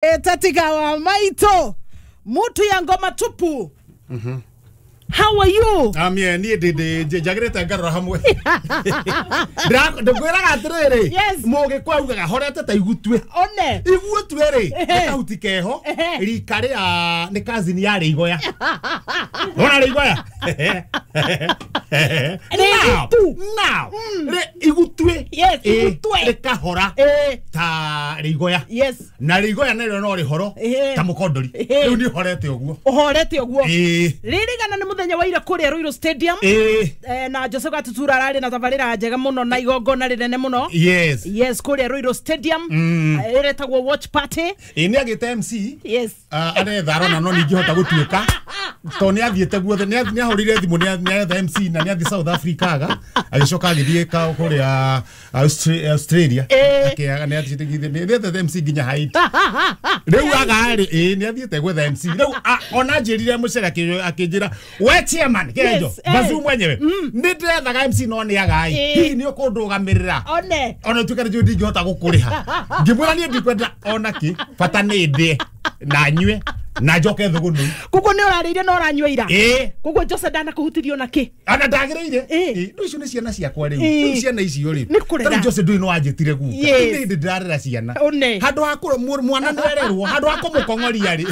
Tatika wa maito mutu ya ngoma tupu. How are you? Amie ni de jagreta garra hamwe. Dra gwera gatrere. Yes. Moge kwa uga horete ta igutwe. One. Igutwe re. Ekahutikeho. Rikare a ne kazini ya rigoya. Ona rigoya. Now. Re igutwe. Yes, igutwe. Ekahora. Ta rigoya. Yes. Na rigoya nero no rihoro. Ta mukondori. Riu ni horete oguo. Horete oguo. Ririgana ni muthenya wa ira kuri Royal Stadium. Na Joseph Gatutura arari na tabarira njega muno na igongona rinene muno. Yes. Yes, kuri Royal Stadium. Iretagwo watch party. Ni agite MC. Yes. Are tharona no ningihota gutuika. To ni athiete guothe ni ahorire thimu ni athe MC na ni athi South Africa ga agicoka agithieka kuri Australia. Akiaga ni athiete ni athe MC ginya Haiti. Riu aga ni athiete gwetha MC. Riu ona njirire mucera akijira we chairman kejo bazu mwenyewe ni ndethaga MC no ni aga hihi ni ukundugamirira ona tukare jodi ngihota gukuriha ngimwira ni ndikwenda ona ki fata ni ndie na nywe na joke thugunu kuko ni urarire no ranywa ira kuko Jose dana kuhutirio na ki ana ndagireire ndu icio ni ciana ciakwa riu ciana icio ri tari Jose ndu ino anjitire guka ni ndirarira ciana handu hakuru mwana nwererwo handu hakumukongoria ri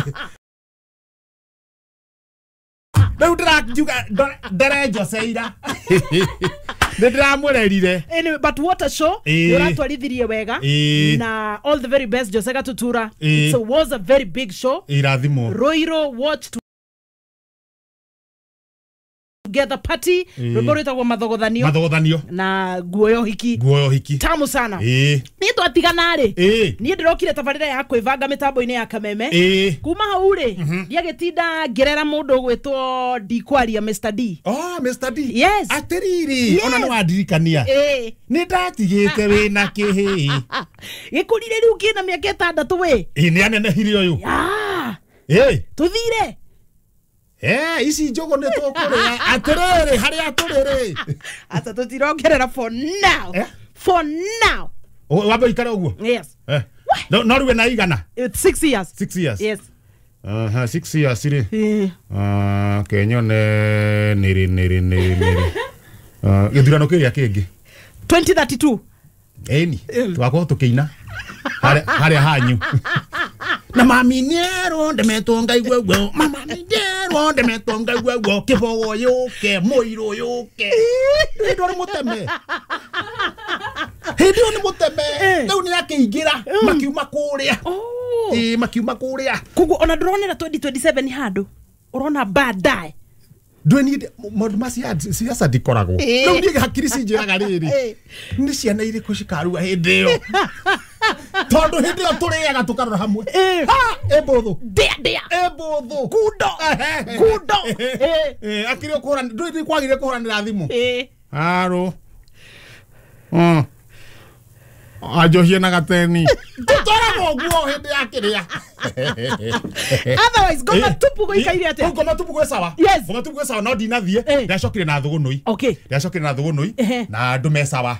Riu ndirakiuga ndere Jose ira ndiramurerire but what a show uratwarithirie wega na all the very best Jose Gatutura. It was a very big show. Irathimo Royal watch together party rwimbo wa mathogothanio na guoyo hiki tamu sana ni twatigana ri ni ndirokire tabarira ya kwivanga mitambo-ini ya Kameme kuma hau ri ndiagitinda ngerera mundu gwitwo Ndikwaria Mr D. Mr D. Yes. Atiriri ona no adirikania ni ndatigite wina kihi gikurire riu kina miaka 6 we ni anenehire uyu tuthire isi njogo ne tokore atirere hari aturere ata tutirongerera for now wabo ikara uguo. Yes. No ruwe na igana 6 years. 6 years. Yes. 6 years iri kenyo ne niri githurano kiria kingi 2032 eni twako tukiina hari hanyu na mami nero ndemetonga igwegwe mama nero ndemetonga igwegwe kibogo yuke moiro yuke ndo muteme hindi ni muteme riu ni akiingira makiuma kuria makiuma kuria kugu ona ndronera 2027 handu urona baadaye ndweni modmasi siasa dikoragwo riu ndi hakiri cinjiraga riri ni ciana iriku cikarua hindi yo tondu hindi yo turiaga tukarora hamwe ebotho dia ebotho kudo akiri okuhura ndwi kwagire kuhuranira thimu aro ajohie na gateni tutora guo hindi yakiria otherwise goma tupu goikaire ate goma tupu gwe sawa goma tupu gwe sawa no dinathie ndacokire na thugunui ndacokire na thugunui na ndume sawa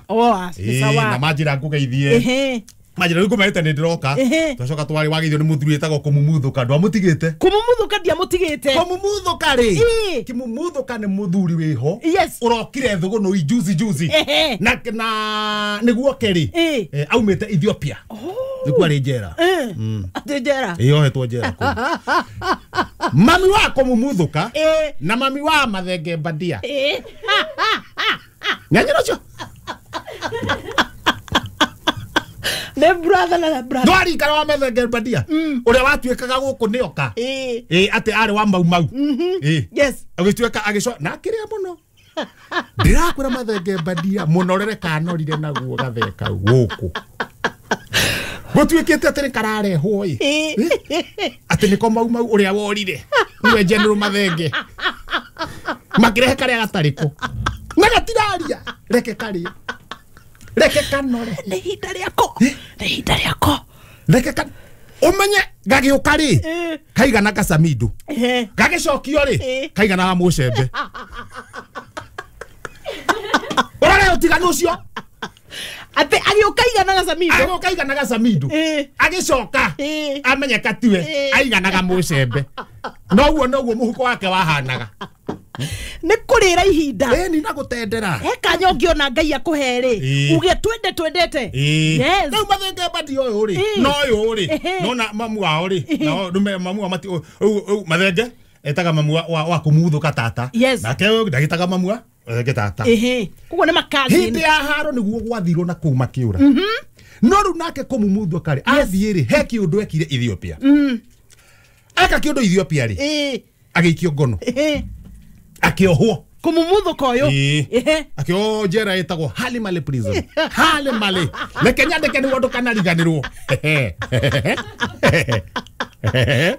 sawa na majira ngugeithie majira riku maite ni ndiroka twacoka twari wagithio ni muthuri etagwo Kumumuthuka ndwamutigite Kumumuthuka ndiamutigite Kumumuthuka ri Kumumuthuka ni muthuri wiho urokire thugunui juzi na niguo keri aumite Ethiopia nikuwa ri njera ati njera hetwo njera mami wa Kumumuthuka na mami wa Mathenge Mbadia nyanyiro cio ne brother na brother ndwari kara wa Mathenge Mbadia uria watuikaga guku nioka ati ari wa mau yes agituika agico na kiria muno ndirakwira Mathenge Mbadia munorere kanorire naguo gatheka guku gutuikite ati karare hoi ati niko mau uria worire niwe General Mathenge makirehe karia gatariko na gatiraria reke kanore ne hinda riako reke kan umenye gagiuka ri kaigana Kasamidu gagicokio ri kaigana wa Mucembe urare utiganu ucio ate agĩũkaiganaga Samido agĩũkaiganaga Samido agĩcoka amenyeka tiwe aiganaga Mucembe noguo mũhuko wake wahanaga nĩ kũrĩra ihinda ni na gũtendera kanya ũngĩona Ngai akũhere uge twendete yes no mathenge badi ũyũ rĩ no ũyũ rĩ nona mamu wao rĩ no ndume mamu wa mati mathenge etaga mamu wa kumuthũka tata nake ndagĩtaga mamu wa tata kuguo nĩ makagi hindi ya haro nĩguo gwathirwo na kũu makĩũra no rĩu nake kũmumuthũka rĩ athiĩ rĩ he kĩũndũ ekire Ethiopia aka kĩũndũ Ethiopia rĩ agĩikio ngono akĩohwo kumumuthũka ũyũ akĩohwo njera ĩtagwo Halimale prison Halimale reke nyandĩke nĩguo ndũkanariganĩrwo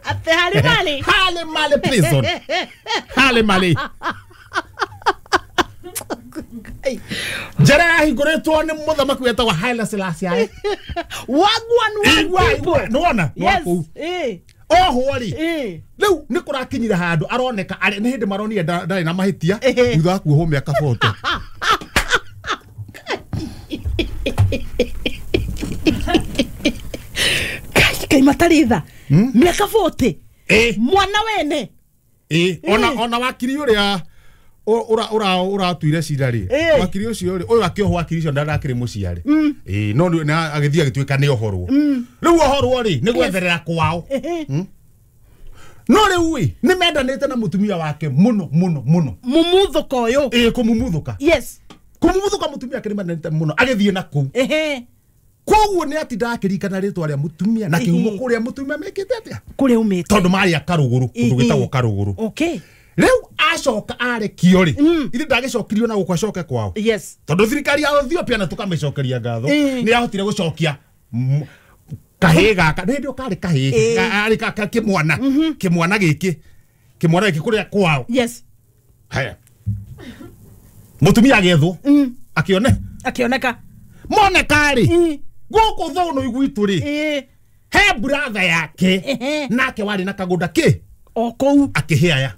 ate Halimale prison Halimale njera yahingũrĩtwo nĩ mũthamaki wetagwo Haile Selassie wagwan nona oho rĩ rĩu nĩ kũrakinyire handũ aroneka nĩ hĩndĩ maronire ndarĩ na mahĩtia thutha wa kuohwo mĩaka 40 kai matarĩ tha mĩaka 40 mwana wene ona wakiri ũrĩa uratuire cira rĩ wakiri ũcio rĩ ũyũ akĩohwo wakiri ũcio ndarakĩrĩ mũciarĩ no agĩthiĩ agĩtuĩka nĩ ohorwo rĩu ohorwo rĩ nĩ gwetherera kwao no rĩu nĩ mendanĩte na mũtumia wake mũno mumuthũka ũyũ kũmumuthũka kũmumuthũka mũtumia wake nĩ mendanĩte mũno agĩthiĩ na kũu koguo nĩ ati ndakĩririkana rĩtwa rĩa mũtumia na kĩhumo kũrĩa mũtumia mekĩte atĩa kũrĩa umĩte tondũ marĩ akarũgũrũ kũndũ gĩtagwo karũgũrũ rĩu acoka arekio rĩ ithe ndagĩcokirio na gũkũ acoke kwao tondũ thirikari ya Ethiopia na tũkamĩcokeria ngatho nĩ yahotire gũcokia kahĩĩ gaka ndio karĩ kahĩĩ arĩ kĩmwana gĩkĩ kũrĩa kwao haya mũtumia agethwo akĩoneka moneka rĩ gũkũ thũnũ igwitũ rĩ he brother yake nake warĩ na kagũnda kĩ o kũu akĩhĩaya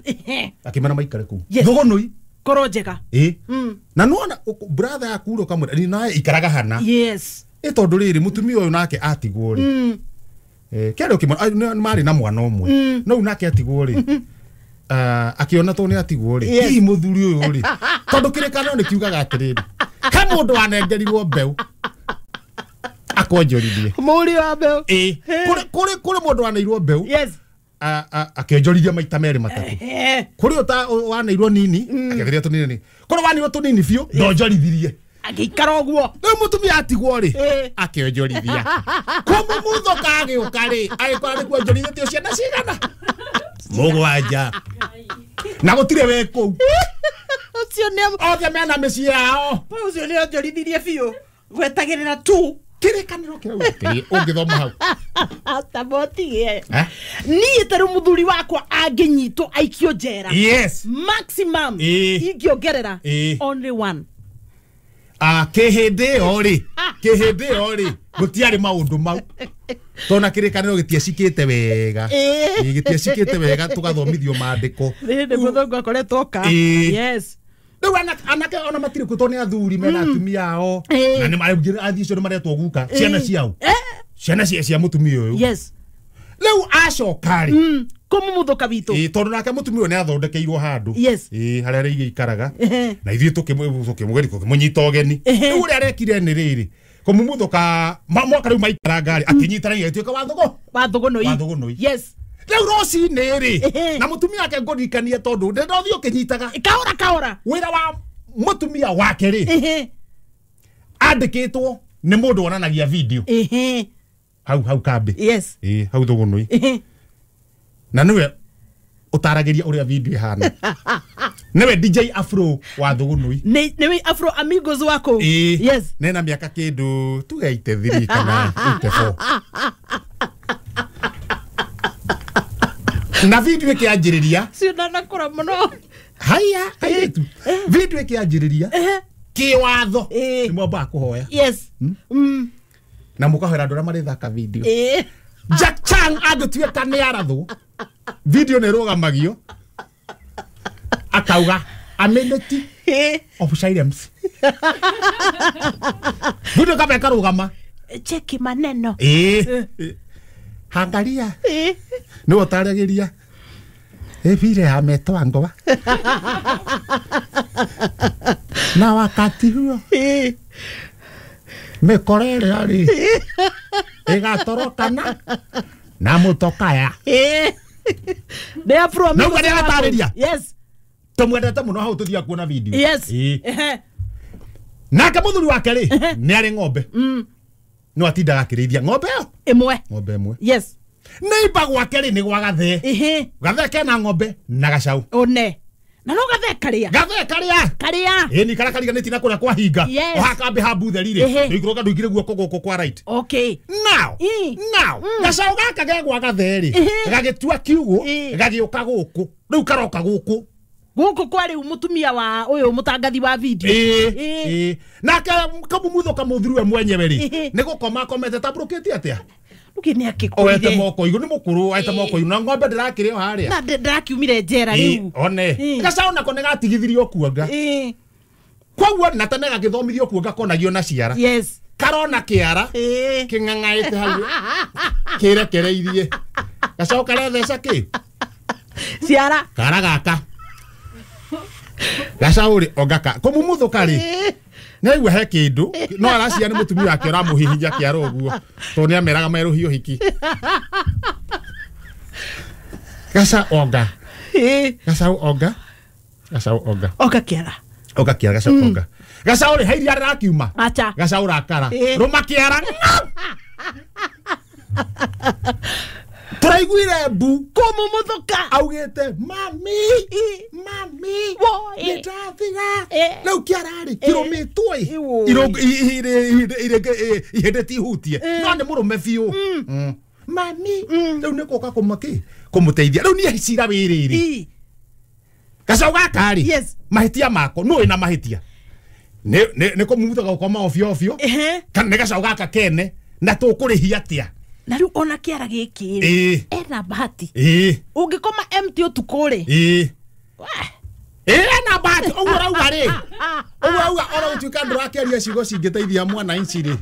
akĩmana maikare kũu thũnũ korwo njega na nona brother yaku rĩ ũkamwĩra nawe ikaraga hana tondũ rĩrĩ mũtumia ũyũ nake atigwo rĩ kĩarĩ ũkĩmwona marĩ na mwana ũmwe no nake atigwo rĩ akĩona to nĩ atigwo rĩ hihi mũthuri ũyũ rĩ tondũ kĩrĩkanĩro nĩ kiugaga atĩrĩrĩ he mũndũ wanengerirwo mbeũ akonjorithie mũri wa mbeũ kũrĩ mũndũ waneirwo mbeũ akĩonjorithia maita merĩ matatũ kũrĩ waneirwo nini akĩgeria tũnini kũrĩ waneirwo tũnini biũ ndonjorithirie agĩikara ũguo rĩu mũtumia atigwo rĩ akĩonjorithia kũmumuthũka agĩũka rĩ agĩkora nĩ kuonjorithĩtio ciana cigana mũgwanja na gũtirĩ we kũu ũcio nĩ othe mena mĩciĩ yao ũcio nĩ onjorithirie biũ gwetagĩrĩra tu kĩrĩkanĩro kĩu ũngĩthoma hau tabotige niĩ tarĩ mũthuri wakwa angĩnyitwo aikio njera maximum ingĩongerera only one kĩhĩndĩ ĩyo rĩ gũtiarĩ maũndũ mau tona kĩrĩkanĩro gĩtiacikĩte wega gĩtiacikĩte wega tũgathomithio maandĩko hĩndĩ mũthũngũ akoretwo ka rĩu anake ona matirĩ kwĩtwo nĩ athuri mena atumia ao na nĩ marĩ athiĩ icio nĩ maretwo guka ciana ciao ciana cia mũtumia ũyũ rĩu acoka rĩ kũmumuthũka witũ tondũ nake mũtumia ũyũ nĩ athondekeirwo handũ harĩa rĩigĩ ikaraga na ithuĩ tũkĩmũnyita ũgeni rĩu ũrĩa arekire nĩ rĩrĩ kũmumuthũka mwaka rĩu maikaranga rĩ akĩnyitana igĩtuĩka wathũgũnũi rĩu rũcinĩ rĩ na mũtumia wake ngũririkanie tondũ ndĩndothi ũkĩnyitaga kahora wĩra wa mũtumia wake rĩ andĩkĩtwo nĩ mũndũ wonanagia video hau kambĩ hau thũgũnũi na nĩwe ũtaragĩria ũrĩa video ihana nĩwe DJ Afro wa thũgũnũi nĩwe Afro Amigos wako nena mĩaka kĩndũ tugeite 3 kana 84 na video ĩkĩanjĩrĩria cionanakũra mũno haya tu video ĩkĩanjĩrĩria kĩwatho nĩ mwambaga kũhoya na mũkahera andũ arĩa marĩthaka video Jack Chang agĩtuĩka nĩ arathwo video nĩ rũgamagio akauga amenity of silence Budo kama karugama. Cheki maneno. Angalia. No utaragiria. Vile ametwangwa. Na wakati huo. Mekorere ali. Igatorokana. Na mutokaya. They are from. No kwani atariria. Yes. Tumwendete muno hau tuthia kuona video. Yes. Na kamuthuri wake ri ni ari ng'ombe. No atindaga akirithia ng'ombe yo. Ng'ombe imwe. Yes. Neighbor gwake ri ni gwa gathe. Gathe kena ng'ombe na gacau. One. Na no gathe karia. Gathe karia. Ni kara kariga ni tina kuria kwa hinga. Ohakambe hambu theri ri. Igoroka ndugire guoko goko kwa right. Okay. Now. Gacau gaka ge gwa gathe ri. Gagitua kiugo. Gagiuka guku. Riu karoka guku. Guku kwari mutumia wa uyu mutangathi wa video. Na kamumutho kamuthuru mwenyewe ri. Ni gukoma komete tabroketi atia. Ukini akikurire. Oete moko iguru ni mukuru aite moko iguru na ng'ombe ndirakire haria. Na ndirakiumire njera riu. One. Gacau nako ni gatigithirio kuonga. Kwauo na tene gagithomithio kuonga konagio na ciara. Yes. Karona kiara. King'ang'aite hau. Kirekereirie. Gacau karetheca ki. Ciara. Kara gaka. Gacau ri ogaka. Kumumuthuka ri. Naigua he kindu no aracia ni mutumia wake ramuhihinja kiara uguo to ni ameraga meruhio hiki. Gacau oga. Gacau oga. Gacau oga. Oga kiara. Oga kiara gacau oga. Gacau ri heiria rakiuma. Acha. Gacau rakara. Ruma kiara. Turaiguire bu kumumuthuka augite mami ndathiga riu kiarari kirumitwe ihindeti ihutie no ni murume biu mami riu ni guka kumuteithia riu ni hicira wiriri gacau gakari mahitia mako no ina mahitia ni kumumuthuka gukoma ofio kana ni gacau gaka kene na tukurihia atia. Na riu ona kiara giki ena bahati. Ungikoma empty utukuri. Ena bahati ogurauga ri. Ogurauga ora utuika ndurakeria cigo cingiteithia mwana inci ri.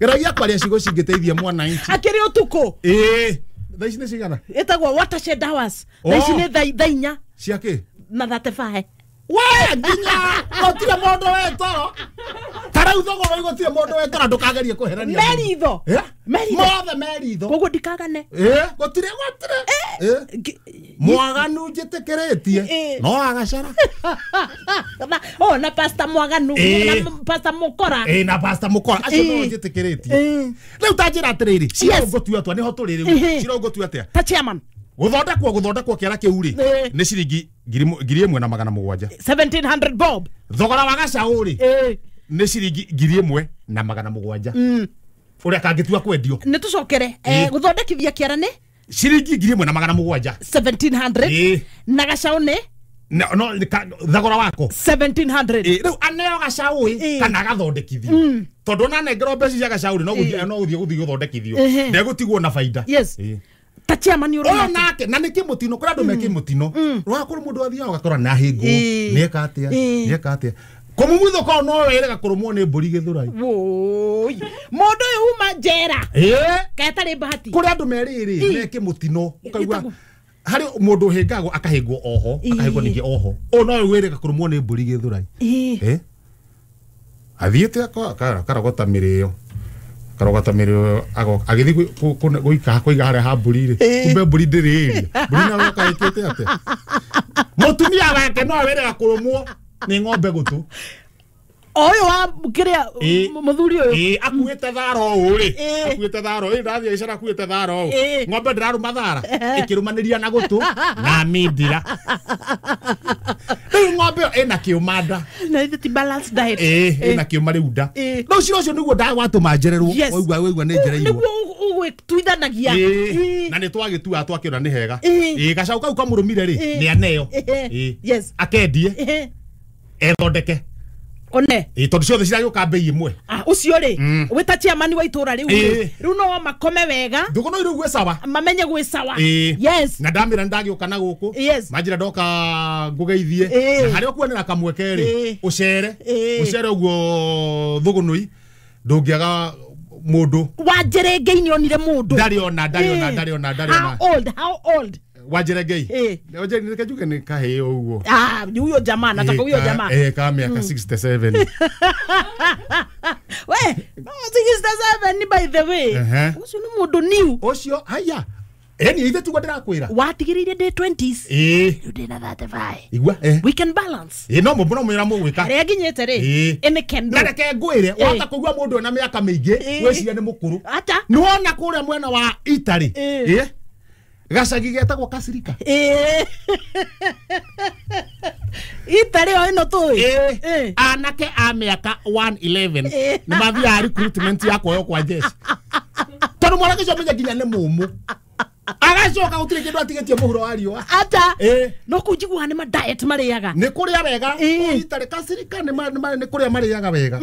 Geragia kwaria cigo cingiteithia mwana inci. Akiri utuku. Thaici ni cigana? Etagwo watershed hours. Thaici ni thainya. Ciake? Na 35. We nginya gotire mundu wetoro. Tarau thogoro igotire mundu wetoro ndukagerie kuherania. Meritho. Mothe meritho. Koguo ndikagane. Gotire. Mwaganu njitikiretie. No agacara. Na pastor Mwaganu na pastor Mukora. Na pastor Mukora. Acio no njitikiretie. Riu tanjira atiriri. Cira ngotua twa niho turi riu. Cira ngotua atia? Ta chairman. Guthondekwo kiara kiu ri ni ciringi 1,700. 1700 bob. Thogora wa gacau ri ni ciringi 1,700. Uria kangitua kwendio. Ni tucokere guthondekithia kiara ni ciringi 1,700. 1700. Na gacau ni no thogora wako 1700. Riu aneo gacau kana gathondekithio tondu na nengero mbeca cia gacau no guthie guthondekithio ndegutigwo na faida. Yes. Ta chairman ni urona nake na ni kimutino kura andu meke mutino rwakuru mundu athia ugakora na hingo nieka atia kumumuthuka no were gakurumwo ni mburi githurai woi mundu uyu uma njera kaetari bahati kuri andu meriri meke mutino ukaigua hari mundu hingagwo akahingwo oho akahingwo ningi oho no were gakurumwo ni mburi githurai athiete karogota mirio agithi guika kuiga haria ha mburi ri kumbe mburi ndiri mburi na wakaikite ate mutumia wake no were gakurumwo ni ng'ombe gutu oyo wa kiria muthuri oyo akuite tharo uri akuite tharo ndathia icara akuite tharo ng'ombe ndiraruma thara ikirumaniria na gutu na mindira ng'ombe ena kiumanda na iti balance diet ena kiuma riunda no ciro cio niguo ndagwatuma njererwo oigua ni njereirwo tuithanagia na ni twagitua twakiona ni hega gacau kau kamurumire ri ni aneo yes akendie ethondeke one tondu ciothe ciragioka bei imwe ucio ri wita chairman wa itura riu no makome wega nduko no iru gwe sawa mamenye gwe sawa yes na ndamira ndagioka na guku majira ndoka ngugeithie na haria kuonera kamwekeri ucere uguo thugunui ndungiaga mundu Wanjerengei ni onire mundu ndari ona how old Wanjerengei oje ni kajuke ni kaheo uguo ni huyo jamaa nataka huyo jamaa kama miaka 67 we 67 ni by the way ucio ni mundu new ucio haya ni ithe tu ndirakwira watigiririe day 20s you did na 35 igwa we can balance no mbono mwira mugwika aria ginyete ri ene kendo na reke ngwire wata kugwa mundu na miaka mingi weciria ni mukuru ni wona kuria mwena wa Italy gacagi getagwo Kasirika Italy o ino tu anake a miaka 111 ni mathia recruitment yako yo kwa jeshi tondu mwana kicio menya ginya ni mumu agacoka gutire kindu atigetie muhuro wa riua no kunjigwa ni ma diet mariaga ni kuria wega Italy Kasirika ni kuria mariaga wega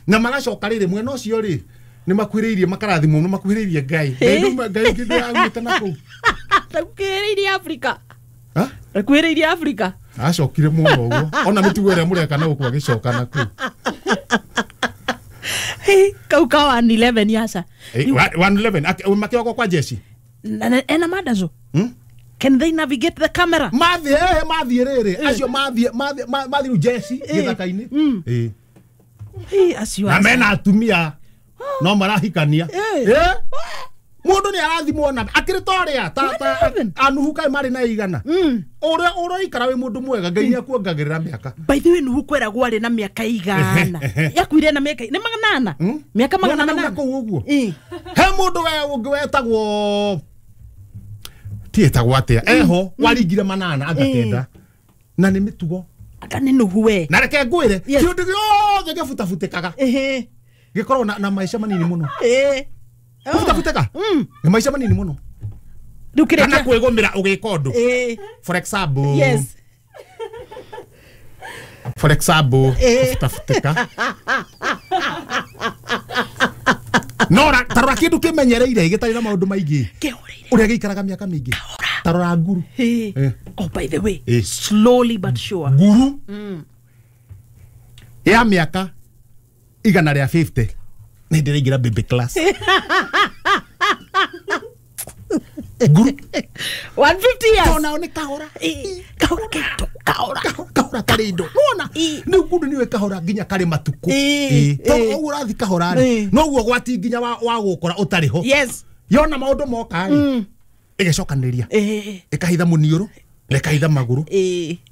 na magacoka riri mwena ucio ri ni makwiriirie makarathimo no makwiriirie ngai ngai kindu agwita na ku takwiriirie Africa takwiriirie Africa acokire muno uguo ona mitugo ria mureka na gukwa gicoka na ku kauka 111 yasa 111 makioko kwa jeshi ena madazo can they navigate the camera mathi riri acio mathi jeshi githaka-ini acio na mena atumia no marahikania mundu ni arathimwo na akiritoria anuhu kai mari na igana ura ikara we mundu mwega ngai akuongagirira miaka by the way nuhu kwera gwari na miaka igana yakwire na miaka ni magana miaka 800 ko uguo he mundu we ungwetagwo tietagwo atia eho waringire 8 agakenda na ni mitugo akane nuhu we na reke ngwire kindu giothe gifutafutikaga gikorwo na maisha manini muno futafuteka ni maisha manini muno kana kwigumira ugikondu for example futafuteka nora tarora kindu kimenyereire gitari na maundu maingi uria giikaraga miaka mingi tarora nguru oh by the way slowly but sure nguru ya miaka igana ria 50 ni ndirigira baby class guru 150 years tona ni kahora kahora karindo nona ni kundu niwe kahora ginya kari matuku to urathi kahora no guo gwati ginya wa gukora utariho yes yona maundu moka igecokaniriria ikahitha muniuru ikahitha maguru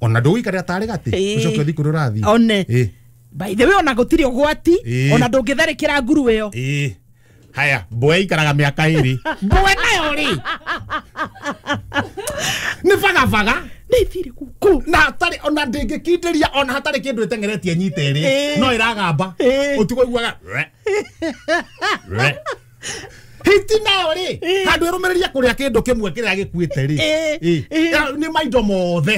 ona nduikare atari gati ucoke thikuru rathi one by the way ona gutiri ugwati ona ndungitharikira nguru iyo haya boy ikaraga miaka 2 boy nayo ri ni vaga ni thiri kuku na tari ona ndingikindiria ona hatari kindu itengeretie nyite ri no iragamba utugo iguaga hiti nayo ri handu irumiriria kuria kindu kimwe kiria gikuite ri ni maindo mothe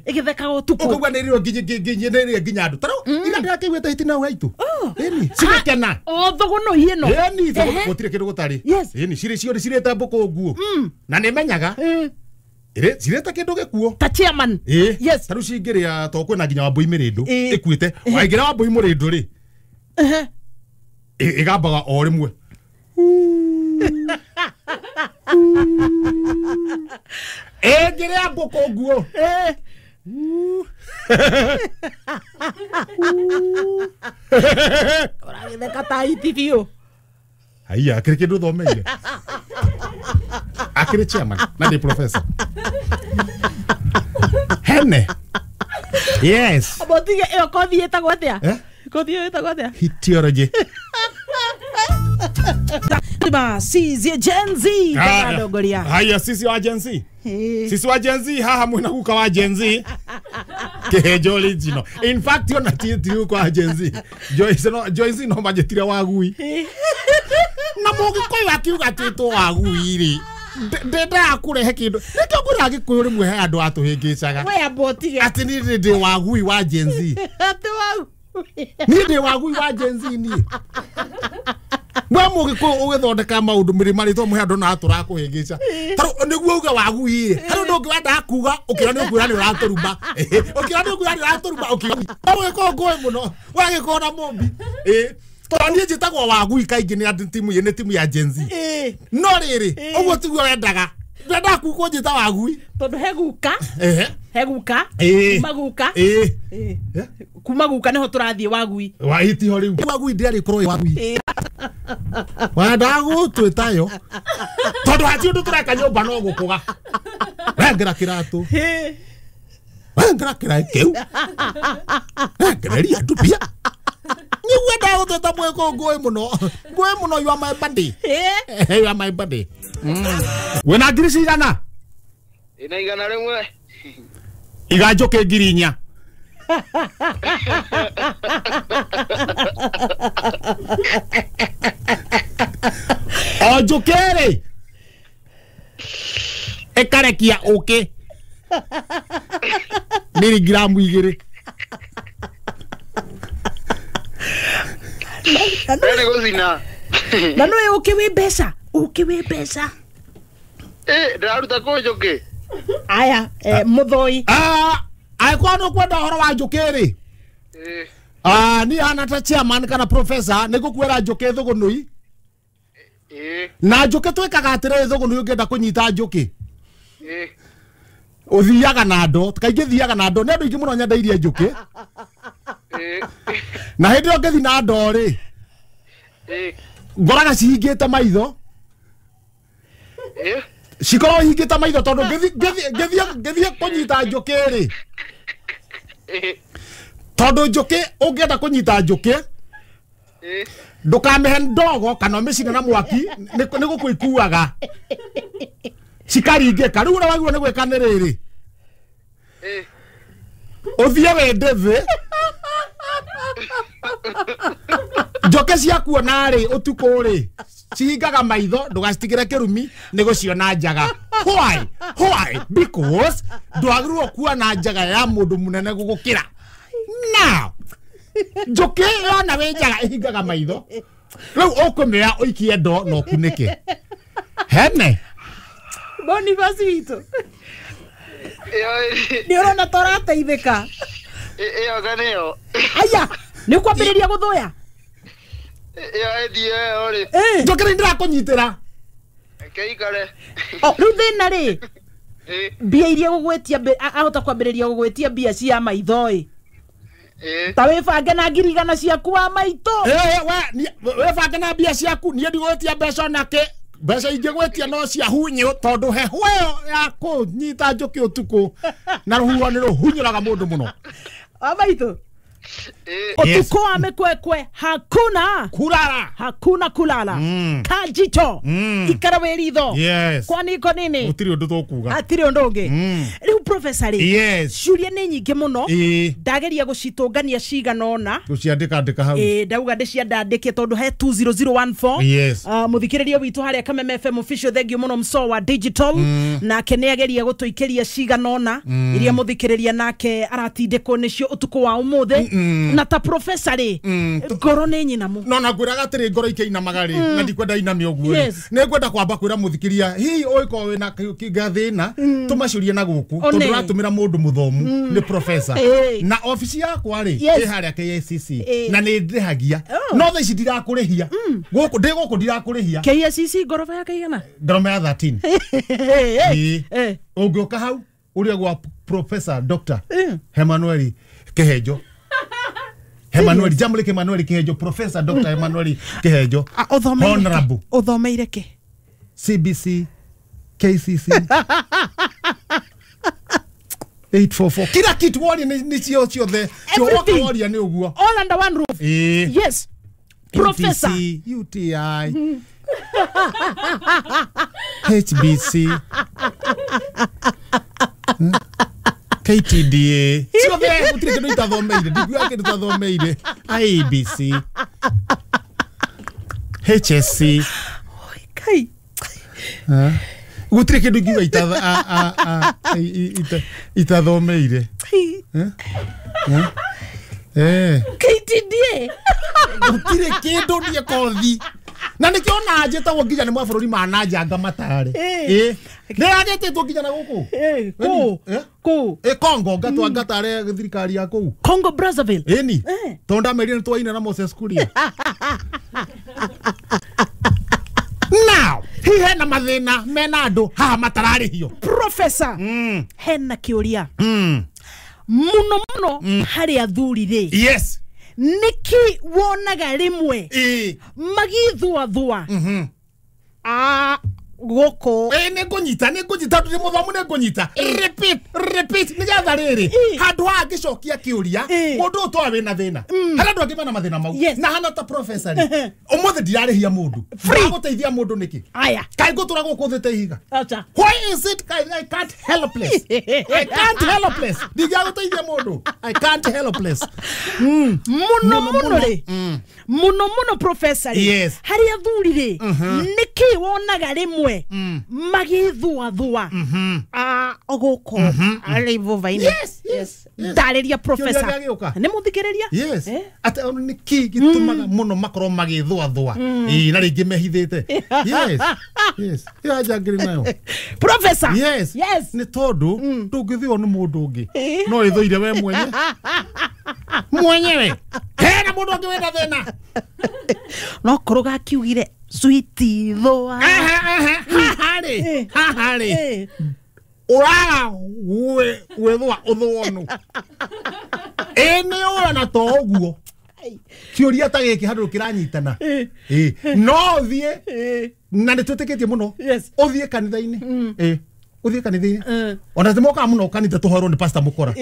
igitheka utuku ukugwa ni rio nginya andu taro ira ndirakiwite hiti nayo haitu ni cigekena thogono hieno ni gutire kindu gutari ni cirete mbuku nguo na ni menyaga cirete kindu gikuo ta chairman yes taru cingiria to kwina nginya wa mbui mirindu ikuite waingira wa mbui murindu ri igambaga o rimwe ngiria mbuku nguo uragitheka ta itivio haya akiri kindu thomeire akiri chairman na ndi professor hene yes abotige iyo kothi etagwo atia kothi etagwo atia theology sisi Gen Z dogoria haya sisi wa Gen Z sisi wa Gen Z haha mwina guka wa Gen Z kejo original in fact yona titi kwa Gen Z Joyce no majetira wagui na mugi kwa akiuga tito wagui ri ndenda akurehe kindu niko ngura gikuyu rimwe he andu atuhingicaga we abotige ati ni ndi wagui wa Gen Z ati wagu ni ndi wagui wa Gen Z ni mwa mugiko ugithondeka maundu miri marito muhe andu na atura kuhingica taro niguo uga wagui haro ndungi wenda kuga ukira ni ukwira ni uraturuma ukira ni ukwira ni uraturuma ukira ugiko ngoe muno wagiko na mombi toni njitagwo wagui kaingi ni andu timu ye ni timu ya Gen Z no riri uguo tiguo wendaga ndenda kuko njita wagui tondu heguka maguka kuma guka niho turathie wagui wa iti ho riu wagui ndiari kuro wagui wanda gutwitayo tondu hati undu tureka nyumba no gukuga wengera kiratu wengera kirai kiu wengera ndubia ni wenda gutwita mweko ngoi muno you are my buddy you are my buddy wena ngiri cigana ina igana rimwe igajoke ngirinya ojukere ekarekia uke miligramu 2 nani guzina na no ukiwe pesa ndaruta kujuke aya muthoi aiko no kwenda horo wa njukiri ni ana ta chairman kana professor nigukwira njuki thugunui na njuki twikaga atire thugunui ungenda kunyita njuki uthiaga na ndo kaingi thiaga na ndo ne andu ingi muno nyendairie njuki na hindi yo ngethi na ndo ri ngoraga cihingite maitho cikorwo hingite maitho tondu ngethie kunyita njuki ri tondu njuki ungienda kunyita njuki ndukamehe ndogo kana micine na mwaki ni gukwikuaga cikaringika riu na wagua ni gwika ni riri uthie wende thi njuki ciakuona ri utuku ri cihingaga maitho ndugacitigire kirumi ni guciona njaga why because ndwagirwo kuona njaga ya mundu munene gugukira now njuki yona wi njaga ihingaga maitho riu ukumea uikie ndo no kunike hene Boniface wito ni urona torateithika iyo ganio aya ni kwambiriria guthuya iyo edie ori njuki ndira kunyitira keikare riu thina ri mbia iria gugwetia ahota kwambiriria gugwetia mbia cia maithoi ta wibange na ngirigana ciaku wa maito wibange na mbia ciaku nie ndigwetia mbeca nake mbeca ingigwetia no cia hunyu tondu heho ya kunyita njuki utuku na ruhuo ni ruhunyuraga mundu muno wa maito utuku wa mekwekwe hakuna kulala kajito ikara weritho kwani iko nini utiri undu tukuga atiri undu ungi riu professor ciuria ni nyingi muno ndageria gucitungania ciganona guciandika hau ndauga ndiciandandike tondu he 20014 muthikiriria witu haria Kameme FM official thank you muno mso wa digital nake ni ageria gutuikiria ciganona iria muthikiriria nake aratindikwo nicio utuku wa umuthi na ta professor ngoro ni nyina mu no na kwiraga atiri ngoro ikeina magari na ndikwenda inamia uguo ni kwenda kwamba kwira muthikiria hi oiko wina kigathina tumacurie na guku tondu ratumira mundu muthomu ni professor na office yakwa ri haria KICC na ni ndihagia no tha ici ndirakurihia guku ndiguku ndirakurihia KICC ngoroba ya kaigana ngoroba ya 13 ungioka hau uria gwa professor Dr. Emmanuel Kihejo Emmanuel Jamule Emmanuel Kihejo Professor Dr. Emmanuel Kihejo Honorable uthomeire ke CBC KCC 844 kila kitu wali ni cio the cio wali ni uguo all under one roof yes Professor UTI HBC KTDA sio vile utire kitu itathomeire ndigwa yake itathomeire IBC HSC kai utire kitu ngiwa itathomeire KTDA gutire kindu nie kothi na nikiona njeta woginya ni mabũrũri ma nanja ngamatare nĩagete tũkinya na gũkũ kũ Congo ngatwa ngatare thirikari ya kũu Congo Brazzaville eni tonda merire nĩ twaina na Moses Kuria now hena mathĩna mena andũ haha matararĩhio Professor hena kĩũria muno harĩ athuri rĩ yes niki wonaga rimwe magithua goko nikunyita ndi muthomu nikunyita repeat nigetha riri handu ha ngicokia kiuria mundu utwa wina thina hana ndu angimana mathina mau na hana ta professor umuthi ndirarihia mundu guteithia mundu niki aya kai gutura guku thite higa acha why is it I can't helpless I can't helpless diga guteithia mundu I can't helpless muno professor yes hari athuri ri niki wonaga rimwe magithua ogoko alivo vaini yes daleria professor ne muthikiriria yes ata niki gitumaga muno makoro magithua na ringi mehithite yes ya jangiri nayo professor yes ni tondu ndungithio ni mundu ungi no ithuire we mwenyewe hena mundu ungi wena thina no kuruga kiugire sweetie thoa hahari ura wethwa uthuonu ene ona to uguo kiuria ta giki handu kiranyitana no thie na nitwitikitie muno uthie kanitha-ini uthie kanitha-ini ona timoka muno kanitha tuhorwo ni pastor mukora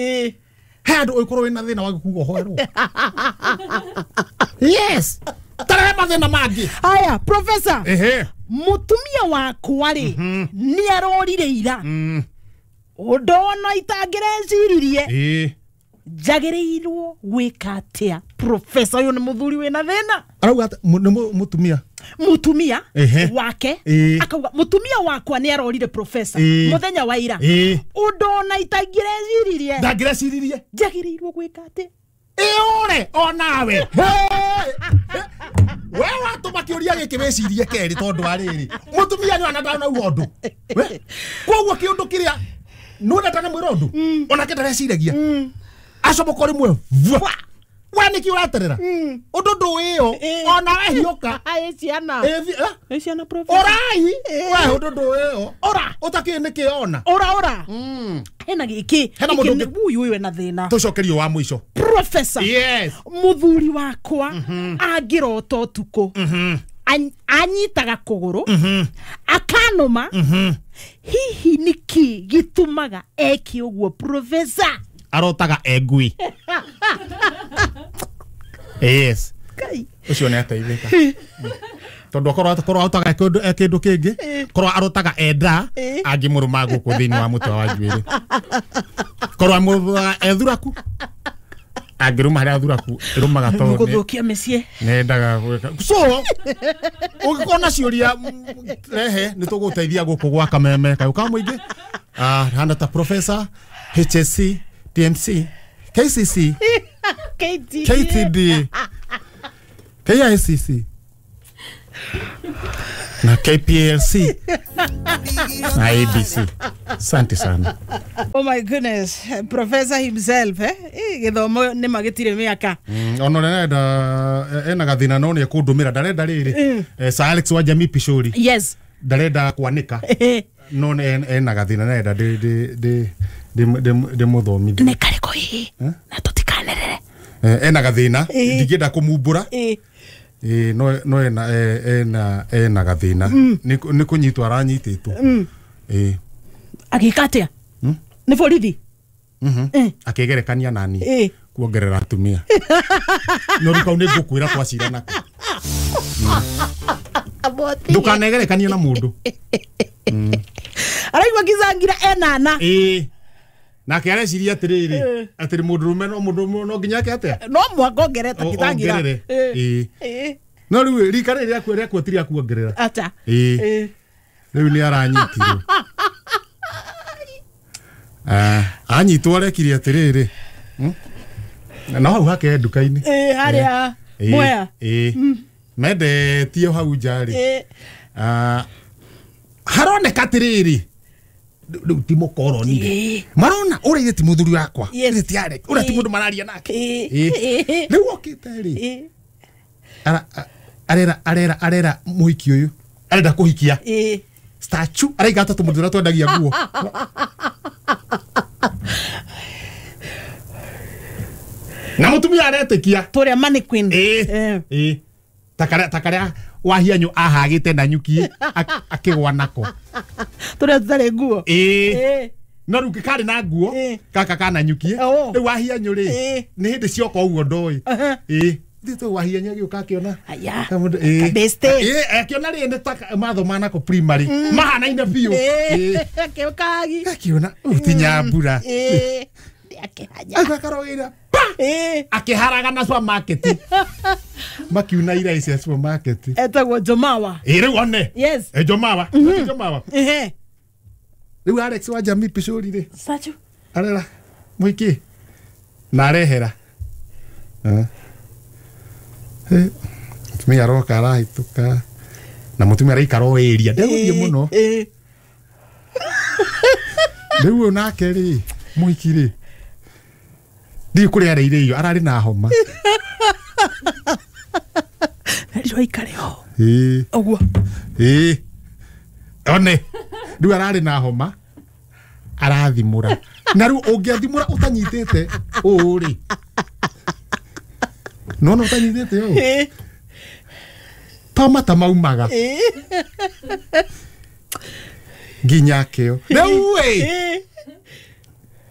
handu uikorwo wina thina wa kuga hoerwo yes tara mathina mangi aya professor mutumia wakwa ri ni arorire ira udona itangirecirie jagirirwo gwikatia professor uyu ni muthuri wina thina arauga mutumia wake akauga mutumia wakwa ni arorire professor muthenya wa ira udona itangirecirie ndangirecirie jagirirwo gwikatia ore onawe we watuma kiuria giki wecirie keri tondu ariri mutumia ni ana ndana uondu koguo kiundu kiria nuna tana mwirondu ona kindareciragia acomokori mwe wani kiuraterera undu ndu iyo ona wehioka ciana professor orai we undu ndu iyo ora utakiniki ona ora hena giki hena mundu uyu na thina tucokerio wa mwisho professor yes muthuri wakwa angirota utuku anyitaga kuguru akanuma hihi niki gitumaga eki uguo professor arotaga egui yes ucio ni ateithika tondu korwo arotaga kindu kingi korwo arotaga enda angimuruma guku thiini wa mutwe wa njuiri korwo amuruma ethuraku angiruma haria thuraku irumaga tondu guthukia micii nendaga gwika so ugikona ciuria rehe ni tuguteithia guku gwa kameme kayo ka muingi hana ta professor HSC TMC KCC KTD KICC na KPLC na ABC. Asante sana. Oh my goodness, professor himself githomo ni magitire miaka ono nenda ena gathina no ni kundumira ndarenda riri Sir Alex wa Jamii Pishori yes ndarenda kwanika no ena gathina nenda de muthomithi ne kariko hihi na tutikanerere ena gathina ndigenda kumumbura no ena gathina ni kunyitwa aranyititwo agikatia ni borithi akigerekania nani kuongerera atumia no rikau ni ngukwira twacira nako ndukanegerekania na mundu araigwa kizangira enana nake areciria atiriri atiri mundurume no nginya ake atia no mwako ngereta kitangira no riu rikare ria kwetiria kuongerera ata riu ni aranyitirwo anyitwo arekirie atiriri Na hau hake nduka-ini. Haria. Moya. Mende tio hau njari. Haroneka atiriri. Ti mukoroni. Marona uri ti muthuri wakwa. Ni tiare. Uri ti mundu mararia nake. Riu okite ri. Arera muhiki uyu. Arenda kuhikia. Statue araiga tatu mundu na twendagia nguo. Na mutumia aretekia. Turia mannequin. Takara wahianyo ahagite na nyuki akigwa nako. Turia tutare nguo. No ruki kari na nguo kaka kana nyuki. Riu wahianyo ri ni hindi cioko uguo ndoi. Dito wahianyo giuka kiona. Aya. Kabeste. Akiona ri ndi mathoma nako primary. Mahana ina biu. Kiukagi. Akiona utinyambura. Akihanya. Akaroira. Akiharaga na supermarket. Makiuna ira ise supermarket. Etagwo Jomawa. Riu one. Yes. Jomawa. Jomawa. Riu Alex wa Jamii Pishori ri. Sachu. Arera. Muiki. Na arehera. Mutumia aroka arahituka. Na mutumia araikara o area. Ndeguthie muno. Riu onake ri. Muiki ri. Ndi kuri areire iyo arari na homa. Riu aikare ho. Ogwo. One. Riu arari na homa. Arathimura. Na riu ungiathimura utanyitete uri. No utanyitete yo. Toma tamaumaga. Ginya kio. Riu we.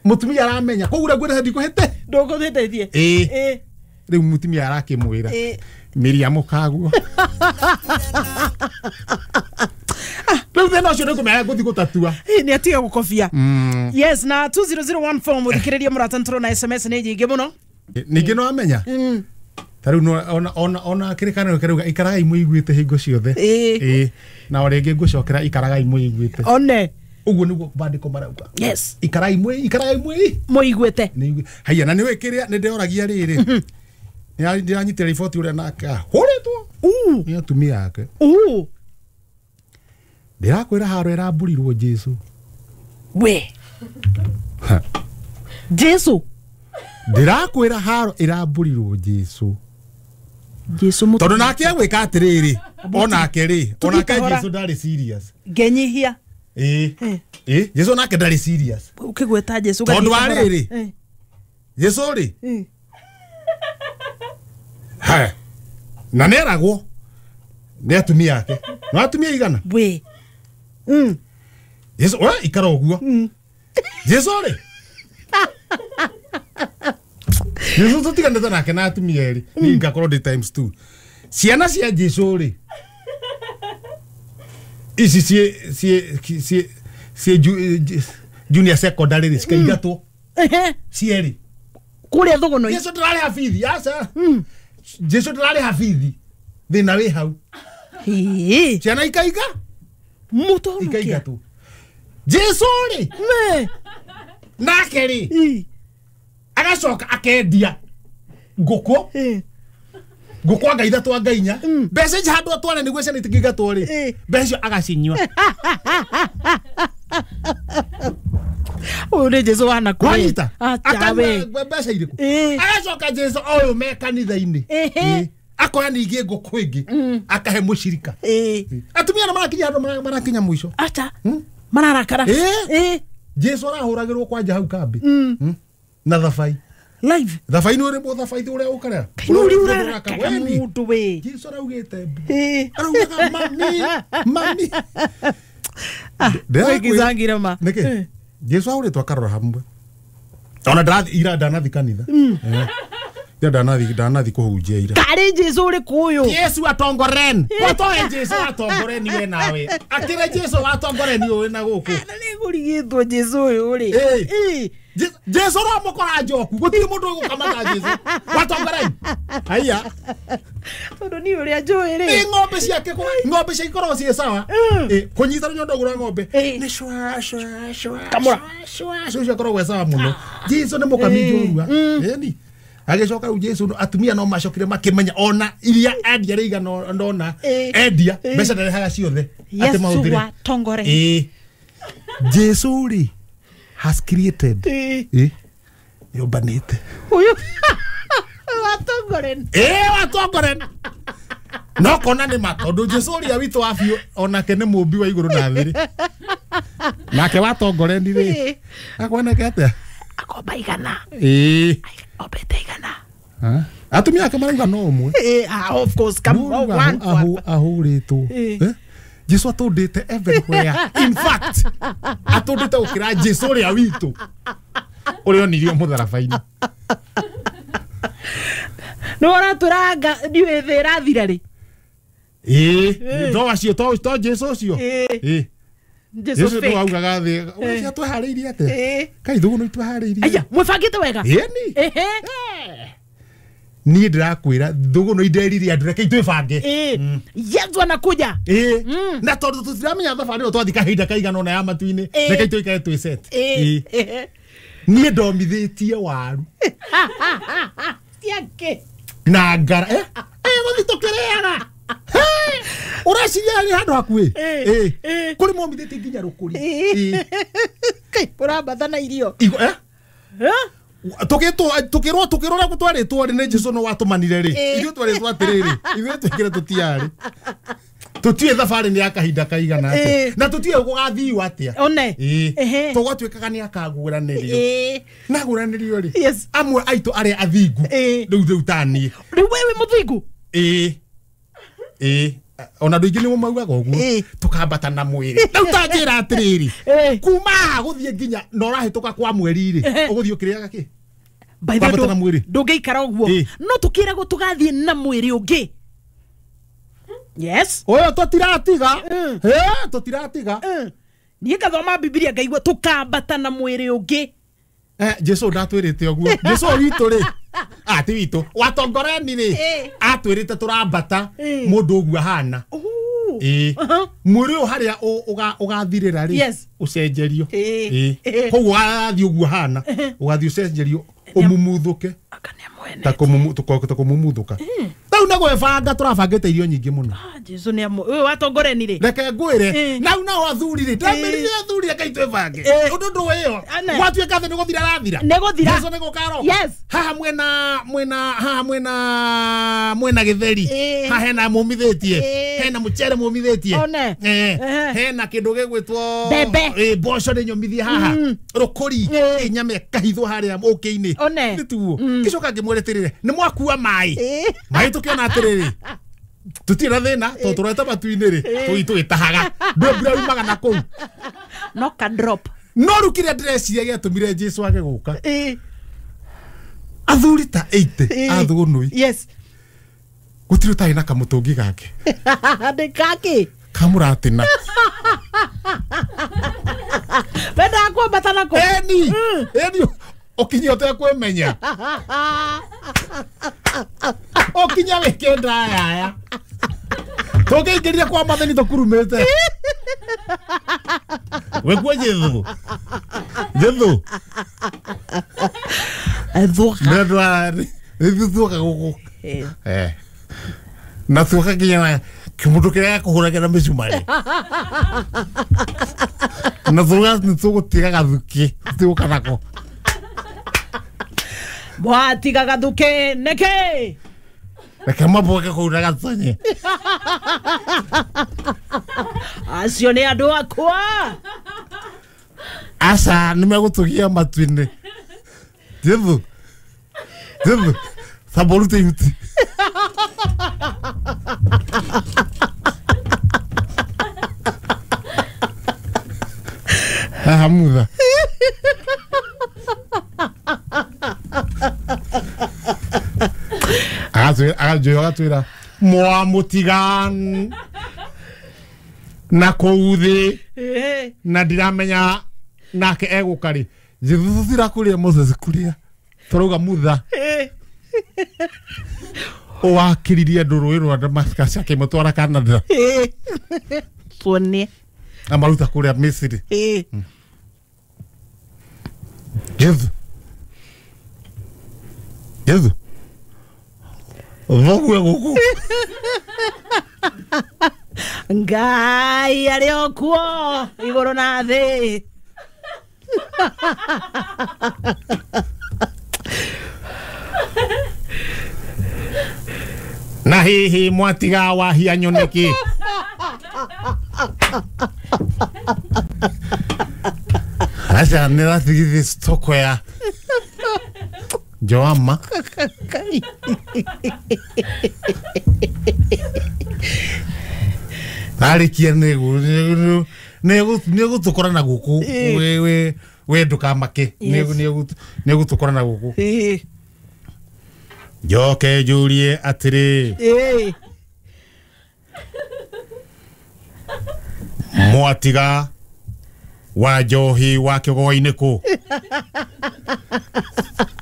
Mutumia aramenya kugura gwethe ndikuhete ndogo thete riu mutumia arakimwira Miriam kaguo riu thena ucio ndikumenya guthi gutatua ni atia gukofia. Yes, na 20014 muthikiriria muratanturwo na SMS ni nyingi muno ningi no amenya tariu no ona kirikano kiruga ikaraga imuiguite hingo ciothe na oringi ngucokera ikaraga imuiguite one uguo niguo bandiko marauga. Yes. Ikaraga imwe muiguite haya na niwe kiria ni ndeoragia riri ni anyite report ure naka horetwo ni atumia yake ndirakwira haro eraburirwo Jesu we Jesu ndirakwira haro eraburirwo Jesu mutu tondu nake agwika atiriri onake ri onake Jesu ndari serious genyihia Jesu nake ndari serious ukigweta Jesu tondu ariri Jesu ri ha na neragwo ni atumia yake no atumia igana we Jesu we ikara oguo Jesu ri Jesu tutigana nake na atumia eri ni ngakorwo the times 2 ciana cia Jesu ri isi sie junior secondary ri cikaigatwo cieri kuria thuguno Jesu ndarari hafithi aca Jesu ndarari hafithi thina wi hau ciana ikaiga muto ikaigatwo Jesu ri nake ri agacoka akendia nguko nguko ngaitha twa ngainya mbeca ihandwo tware niguo ciana itingigatwo ri mbeca agacinywa uri Jesu wana kwanyita akawe mbeca iriku agacoka Jesu oyo me kanitha-ini akoya ningi nguko ingi akahe mucirika atumia na marakinya andu marakinya mwisho acha mararakara Jesu arahuragirwo kwanja hau kambi na thabai live thabai ni uri thabai uri ukarea uri uraka mundu we Jesu araugite arauga mami wekizangira ma neke Jesu aure twakarora hamwe ona ndanathi kanitha ndanathi kuhunjia ira kari Jesu uri kuyu Jesu atongoren watoe Jesu atongoreni we nawe akira Jesu atongoreni we na guku na nigurigitwo Jesu uri Jesu ro mukora njoku gutiri mundu gukamata Jesu watongoreni haya tondu ni uri njui ri ni ng'ombe ciake ng'ombe cia ikorwo cie sawa kunyita nyondo gura ng'ombe ni shwa kamura shwa cia korwo we sawa muno Jesu ni mukami njorua ni agicoka u Jesu atumia no macokire makimenya ona iria endia riga ndona endia mbeca ndarehaga ciothe ati maudire tongore Jesu ri has created yobanite uyu watongoren watongoren no kona ni matondu Jesu ri awitu afio ona kene mumbi wa iguru na thiri nake watongoren ri akwana kete akomba igana obete igana atumia kamarauga no umwe of course come one ahurito Jesu atundite everywhere in fact atundite ukira Jesu ri awitu uri onirio mutharabaini no raturanga ndiwe thira thirari ndo wacio to Jesu cio Jesu fake augaga thi ucia twahariirie ate kai thugu no twahariirie aya mwefangite wega ni ndirakwira thugu no inderirie andire kai twibange Yesu anakuja na tondu tutiramenya thabari no twathika hinda kaigana ona ya matuini na kai twikae twi set ni ndomithitie waru yake na ngara guthitokereaga urasiria ni handu hakui kuri momithite nginya rukuri urabathana irio tukirora gutwaritwo ni Jesu no watumanire ri irio twaritwo atiriri irio twikire tutiari tutie thabari ni akahinda kaigana ate na tutie gugathiu atia one tugwatwikaga ni akaguranirio na guranirio ri amwe aitu aria athingu riu tani wewe muthingu ona nduingi ni maugaga uguo tukambata na mwiri riu tanjira atiriri kuma guthie nginya no rahituka kwa mweri ri uguthio kiriaga ki by the way ndungeikara uguo no tukira go tugathie na mwiri ungi yes oyo tutiratiga ni ngathoma Biblia ngaigua tukambata na mwiri ungi Jesu ndatwirite uguo Jesu witu ri ati witu watongoreni ri atwirite turambata mundu uguo hana mwiri haria ugathirira ri ucenjerio koguo gathi uguo hana ugathi ucenjerio umumuthuke ta kumumuthuka tau na gwebanga turabangite irio nyingi muno Jesu ni we watongoreni ri reke ngwire nau na athuri ri ndamerire athuri kai twebange undu ndu iyo gwatue kathe ni guthira rathira Jesu ni gukaro haha mwena githeri haha hena mumithitie hena muchere mumithitie hena kindu gigwitwo mboco ni nyomithie haha rukuri nyame kahithwo haria muki-ini ni tuo gicoka ngimwereterere ni mwakua mai tukiona atiriri tutira thina to tureta matuini ri tuitahaga ndobira umaga na kou no ka drop no rukire dress ya giatumire Jesu age guka athuri ta 80 athunui gutiro tai na kamutungi gake ndikaki kamuratina benda kwa batana ko eni okinya kwemenya okinya wekenda aya togeikeria kwa matheni tukurumete wekwa Jesu ndwari thuka guku na thuka kinya kimundu kiria kuhuragira micumari na thuka ni tugutiga gathuki thuka nako mwatiga gathuki neke reke maboke kuura gatonye acio ni andu akwa asa nimegutugia matuini Jesu saborute yuti hamudha agatwira mwamutigan na kouthi na ndiramenya nake egukari Jesu thirakuria Moses kuria turuga mutha wakiririe nduru rwa Damascus akimutwara Canada tuone amaruta kuria Misiri Jesu Vogwe guku. Ngai ario kuo igoro na thi. Na hihi mwatiga wahia nyoneki. Acha nera tigithie stoko ya Joama. Arikia nego tukora na guku we ndukamake nego tukora na guku. Joke Julie atiri. Mwatiga wa Njohi wa Kĩgogo-inĩ kũ.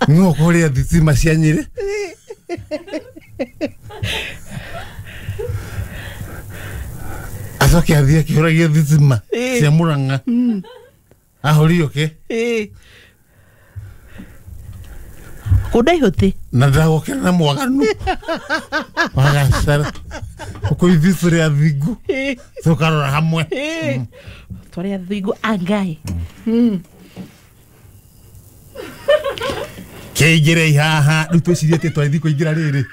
No kũrĩa thitima cia Nyĩrĩ. Acoke athiĩ akĩhoragia thitima cia Mũrang'a. Ahorio ke? Kudai na ndagokera na mwaganu. Wagacara. Uko ithicire athingu. Tukarora hamwe. Twari athingu angai. Keigire haha riu twicirie te twathi kuingira riri.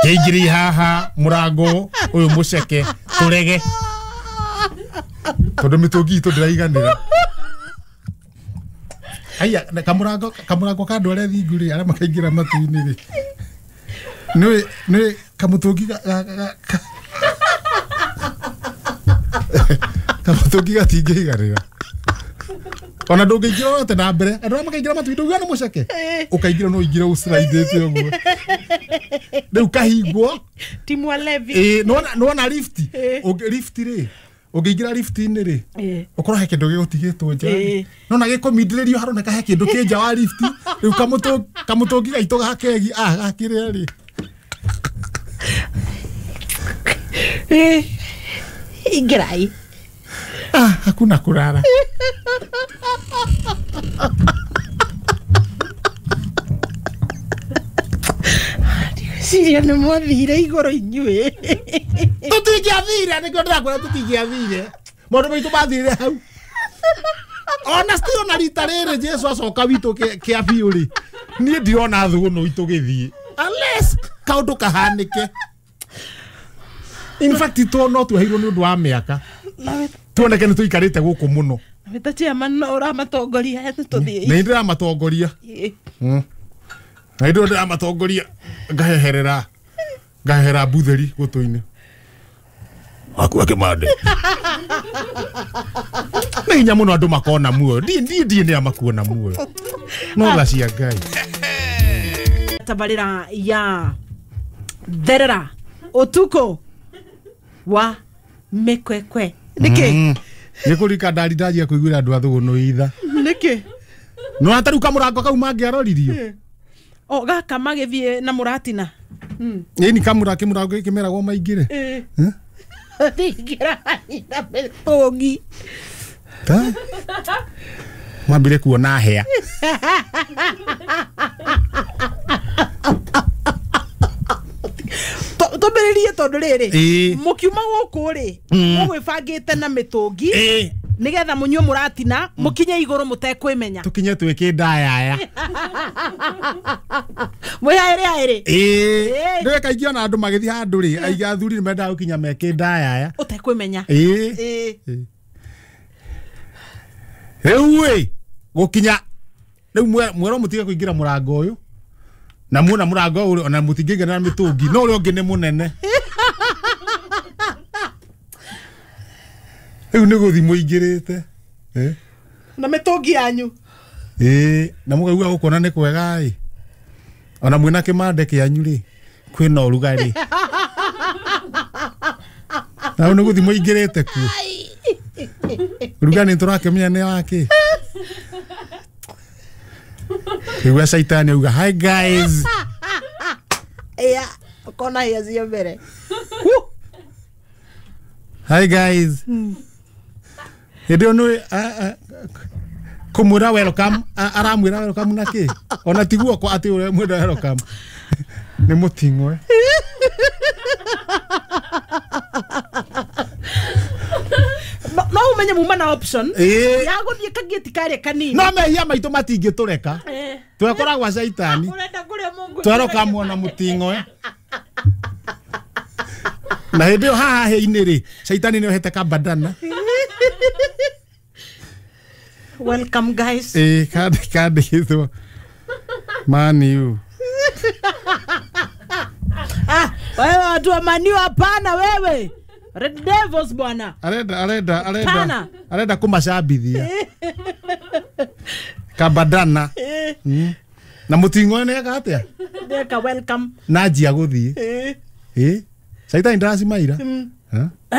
Keigire haha murango uyu muceke turege. Tondu mitungi itu ndiraiganira. Aya kamurango kandu aria thingu ri aria makaingira matu-ini ri. Nĩ kamutungi kamutungi gatingĩiganĩra. Ona ndũngĩingĩra wote na mbere. Andũ arĩa makaingĩra matu ndũgiga nĩ mũceke. Ũkaingĩra no ũingĩre ũciraithĩte ũguo. Rĩu kahingwo. Timu wa Levi. Nĩwona lift. Lift rĩ. Ũngĩingĩra lift-inĩ rĩ. Ũkorwo he kĩndũ gĩgũtigĩtwo nja. Nona gĩkomindĩrĩrio haroneka he kĩndũ kĩ nja wa lift. Rĩu kamutungi gaitũ gakegi gakĩrĩa rĩ. Ingrai. Hakuna kurara. Siria nĩ mwathire igoro inyuĩ. Tũtingĩathire nĩkĩo ndĩrakwĩra tũtingĩathire. Maũndũ maitũ mathire hau. Ona stiona rita rĩrĩ Jesu acoka witũ kĩa biũ rĩ. Niĩ ndirona thũgũnũ itũ gĩthiĩ. Unless kaũndũ kahanĩke. In fact no tweheirwo nĩ ũndũ wa mĩaka. Tuoneke nĩ tũikarĩte gũkũ mũno. Wĩta chairman ũramatongoria tũthiĩ. Nĩ ndĩramatongoria. Na ndio ndĩramatongoria ngahehera mbutheri gũtũ-inĩ. Wakua Kĩmande. Nĩ hinya mũno andũ makona muoyo. Ndiĩ nĩ amakuona muoyo. No tha cia Ngai. Tabarĩra ya therera ũtukũ wa Mĩkwekwe. Nĩkĩ? Nĩkũrika ndaria kũiguĩra andũ athũgũnũ itha. Nĩkĩ? No ataru kamũrango kau mangĩaroririo. O gaka magĩthiĩ na mũratina. Ni kamũrango gĩkĩmeragwo maingĩre. Thingira ina mĩtũngi. Mambire kuona hĩa. Tũmbĩrĩrie tondũ rĩrĩ mũkiuma gũkũ rĩ mũgwĩbangĩte na mĩtũngi nigetha mũnyue mũratina mũkinye igũrũ mũtekwĩmenya tũkinye twĩke ndayaya mũyaĩrĩ nĩwe kaingĩ ona andũ magĩthiĩ handũ rĩ aiga athuri nĩmendaga gũkinya meke ndayaya ũtekwĩmenya rĩu gũkinya rĩu mwero mũtige kũingĩra mũrango ũyũ na muona mũrango ũyũ ona mũtingĩngena na mĩtũngi no ũrĩa ũngĩ nĩ mũnene rĩu nĩ gũthi mũingĩrĩte na mĩtũngi yanyu na mũgauga gũkona nĩ kwega ona mwĩna kĩmande kĩanyu rĩ kwĩna ũrugarĩ na nĩ gũthi mũingĩrĩte kuo ũrugarĩ tũrakĩmenya nĩ wake Iwa Saitani uga hi guys. Yeah, kona ya zio mbere. Hi guys. You don't know kumura welcome aramwira welcome naki ona tiguo kwa ati ure mwenda welcome ni mutingwe no umenye muma na option ya guthie kageti kare kanini no mehia maitu matingĩtũreka twekoragwa caitani tweroka muona mutingwe na hĩndĩ ĩyo haha hĩ-inĩ rĩ caitani nĩ ohete kabandana welcome guys kandĩkĩtwo Man U wewe watu wa Man U hapana wewe Red Devils bwana arenda kumacambithia kabandana na mutingwe nĩ agatia ndeka welcome na njia gũthiĩ caitani ndaracimaira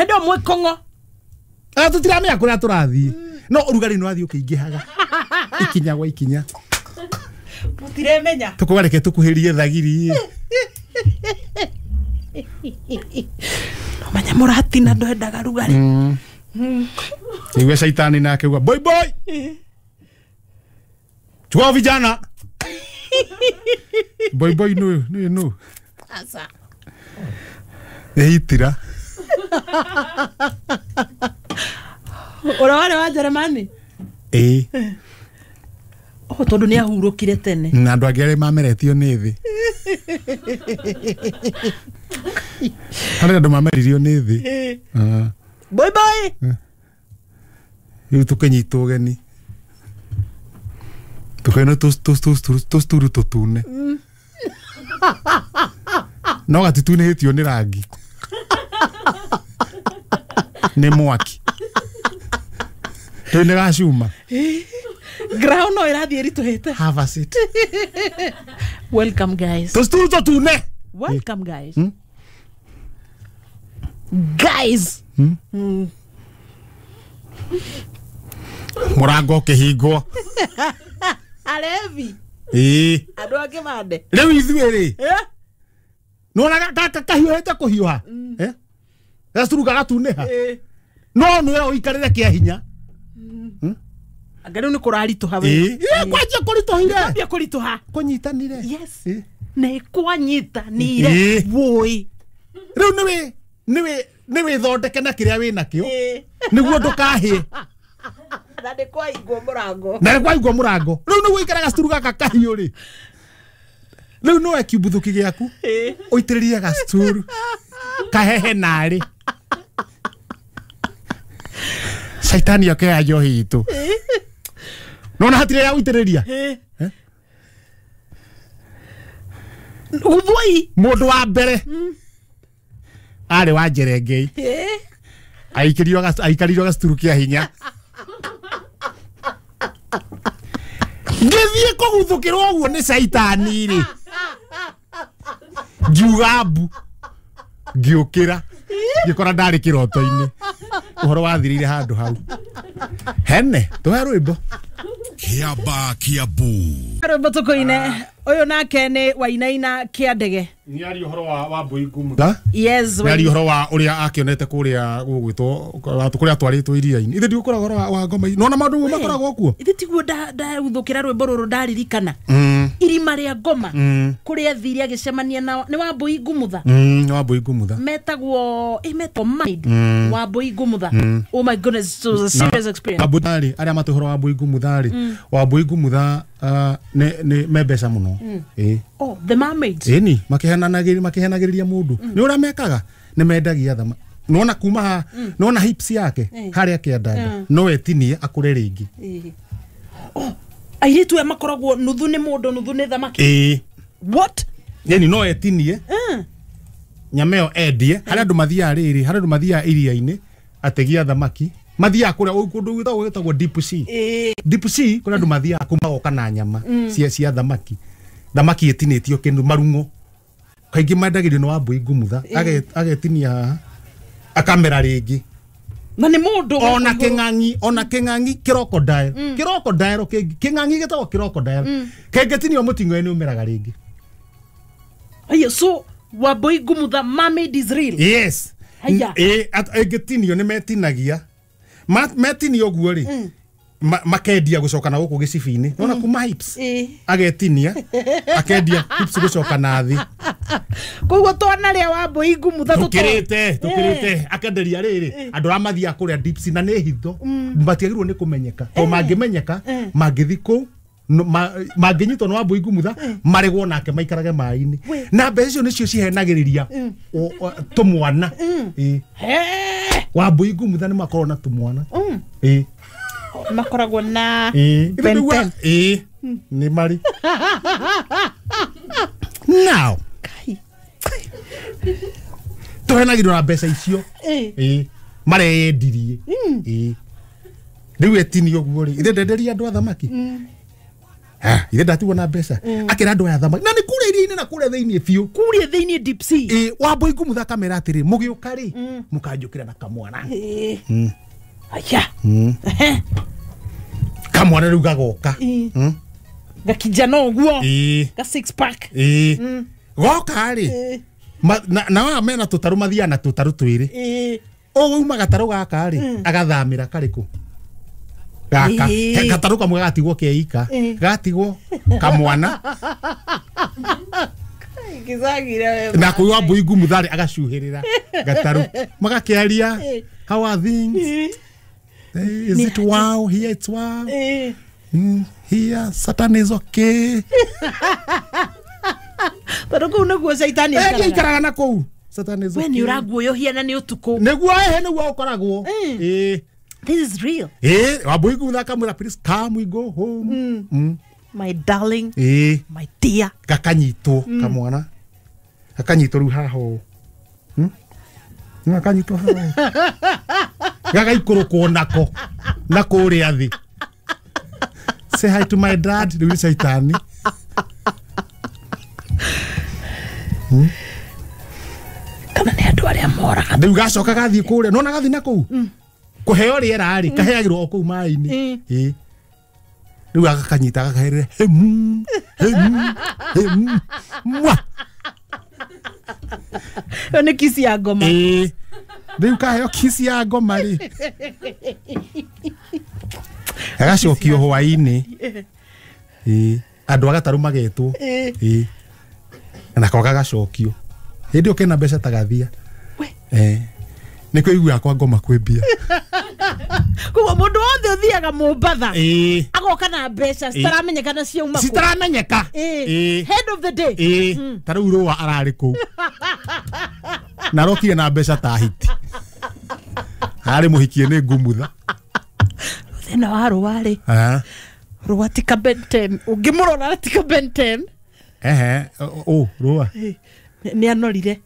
ndo mwe kongo tutiramenya kũrĩa tũrathiĩ no ũrugarĩ nĩ wathiĩ ũkĩingĩhaga ikinya gwa ikinya mutiremenya tũkũgareke tũkuhĩrie thagiri manya mũratina ndendaga rugarĩ igwe caitani na akĩuga boy chukua vijana boy no asa ehitira ora wale wa Jeremani tondu nĩ ahurũkire tene na andũ angĩ arĩa mameretio nĩ thĩ harĩ andũ mameririo nĩ thĩ boy rĩu tũkĩnyitwo ũgeni tũkaina tũsturu tũtune no gatitunĩhĩtio nĩ rangi nĩ mwaki rĩu nĩ gacuma ground no ĩrathiĩ ritũhĩte have a seat welcome guys tũsturu tũtune welcome guys guys mũrango ũkĩhingwo Alevi andũ angĩ mande rĩu ithuĩ rĩ nona kahiũhĩte kũhiũha gacuru gagatunĩha no nĩwe ũikarĩre kĩa hinya anga rĩu nĩ kũraritũha we kwanjia kũritũhire kwambia kũritũha kũnyitanire yes nĩ kwanyitanire woi rĩu nĩ wĩthondeke na kĩrĩa wĩ nakĩo nĩguo ndũkahĩe na nĩ kwaingwo mũrango rĩu nĩguo ikara gacuru gaka kahiũ rĩ rĩu no kibuthũki gĩaku ũitĩrĩrie gacuru kahehe narĩ caitani akea njohi itũ nona hatirĩ ya ũitĩrĩria uthoi mũndũ wa mbere arĩ wa Njerengei aikarirwo gacuru kĩa hinya ngĩthiĩ kũguthũkĩrwo ũguo nĩ caitani rĩ ngiuga mbu ngĩũkĩra ngĩkora ndarĩ kĩroto-inĩ ũhoro wathirire handũ hau hene tũhe rwĩmbo Kiaba Kiabu rwĩmbo tũkũine ũyũ nake nĩ Wainaina Kĩandege nĩ ari ũhoro wa mbũi ngumutha yes nĩ ari ũhoro wa ũrĩa akĩonete kũrĩa gũgwĩtwo kũrĩa twarĩtwo iria-inĩ ithe ndigũkora ũhoro wa ngoma nona maũndũ makoragwo kuo ithe tiguo ndaguthũkĩra rwĩmbo rũrũ ndaririkana irima rĩa ngoma kũrĩa thiri agĩcemania nao nĩ wa mbũi ngumutha wa mbũi ngumutha metagwo Maid wa mbũi ngumutha oh my goodness it was a serious experience abudari arĩa matũhoro wa mbũi ngumutha rĩ wa mbũi ngumutha nĩ membeca mũno oh the mermaids ni makihenagĩrĩria mũndũ nĩ ũrĩa mekaga nĩ mendagia thama nona kuma ha nona hips yake harĩa kĩandanda no etinie akũre rĩngĩ airĩtu makoragwo nuthu nĩ mũndũ nuthu nĩ thamaki what yani no etinie nyama ĩyo endie harĩa andũ mathiaga rĩrĩ harĩa andũ mathiaga iria-inĩ ategia thamaki mathiaga kũrĩa kũndũ gwĩtagwo deep sea kũrĩa andũ mathiaga kumagoka na nyama cia thamaki etinĩtio kĩndũ marung'o kaingĩ mendagĩrio nĩ wa mbũi ngumutha agetinia haha akamera rĩngĩ na nĩ mũndũ ona kĩng'ang'i crocodile kĩng'ang'i gĩtagwo crocodile kĩngĩtinio mũting'oe-inĩ ũmeraga rĩngĩ so wa mbũi ngumutha mermaid is real yes ĩngĩtinio nĩ metinagia metinio ũguo rĩ makendia gucoka na guku gicibini nona kuma hips agetinia akendia hips gucoka na thi koguo twana ria Wambui ngumutha tukirite akenderia riri andu amathia kuria dips na ne hitho mbatiagirwo ni kumenyeka to mangimenyeka mangithiko manginyitwo no Wambui ngumutha maregwo nake maikarage mai-ini na mbeca icio nicio cihenagiriria tumwana Wambui ngumutha ni makorwo na tumwana makoragwo na benten ni mari now tuhenagirwo na mbeca icio marendirie riu etinio guo ri ithe ndenderia andu a thamaki ithe ndatigwo na mbeca akira andu a thamaki na ni kuria iria-ini na kuria thiini biu kuria thiini dipsy Wambui ngumutha kamera atiri mugiuka ri mukanjukira na kamwana aya kamwana riu gagoka gakijana uguo ga 6 pack goka ri na wa mena tutaru mathia na tutaru twiri uma gataru gaka ri agathamira kariku gaka gataru kamwe gatigwo keika gatigwo kamwana na kuyu Wambui ngumutha ri agacuhirira gataru magakiaria how are things is it wow here it's wow here Satan is okay pero ko naguo Saitani ikaraga na kou Satan is okay when you raguo hiana ni utuku neguo neguo ukoragwo this is real Wambui ngumutha kamwira please come we go home my darling my dear gakanyitwo kamwana gakanyitwo riu haho gakanyitwo haho gagaikurukwo nako na kuria thi say hi to my dad riu Saitani kana ni andu aria moraga riu gacoka gathie kuria nona gathi na kou kuheo riera ri kaheagirwo o kou mai-ini riu agakanyita gakaherere mwa ni kisi ya ngoma riu kaheo kisi ya ngoma ri agacokio hwaini andu agataru magetwo na ko gagacokio hindi ukena mbeca tagathia niko igua kwa ngoma kwembia kuwa mundu wothe uthiaga Mombatha agoka na mbeca citaramenyekana ciauma citaramenyeka head of the day taru ruwa arari ku na rokire na mbeca ta hiti ari muhikie ni ngumutha thina wa ruwari ruwa tika benten ungimurora tika benten ruwa ni anorire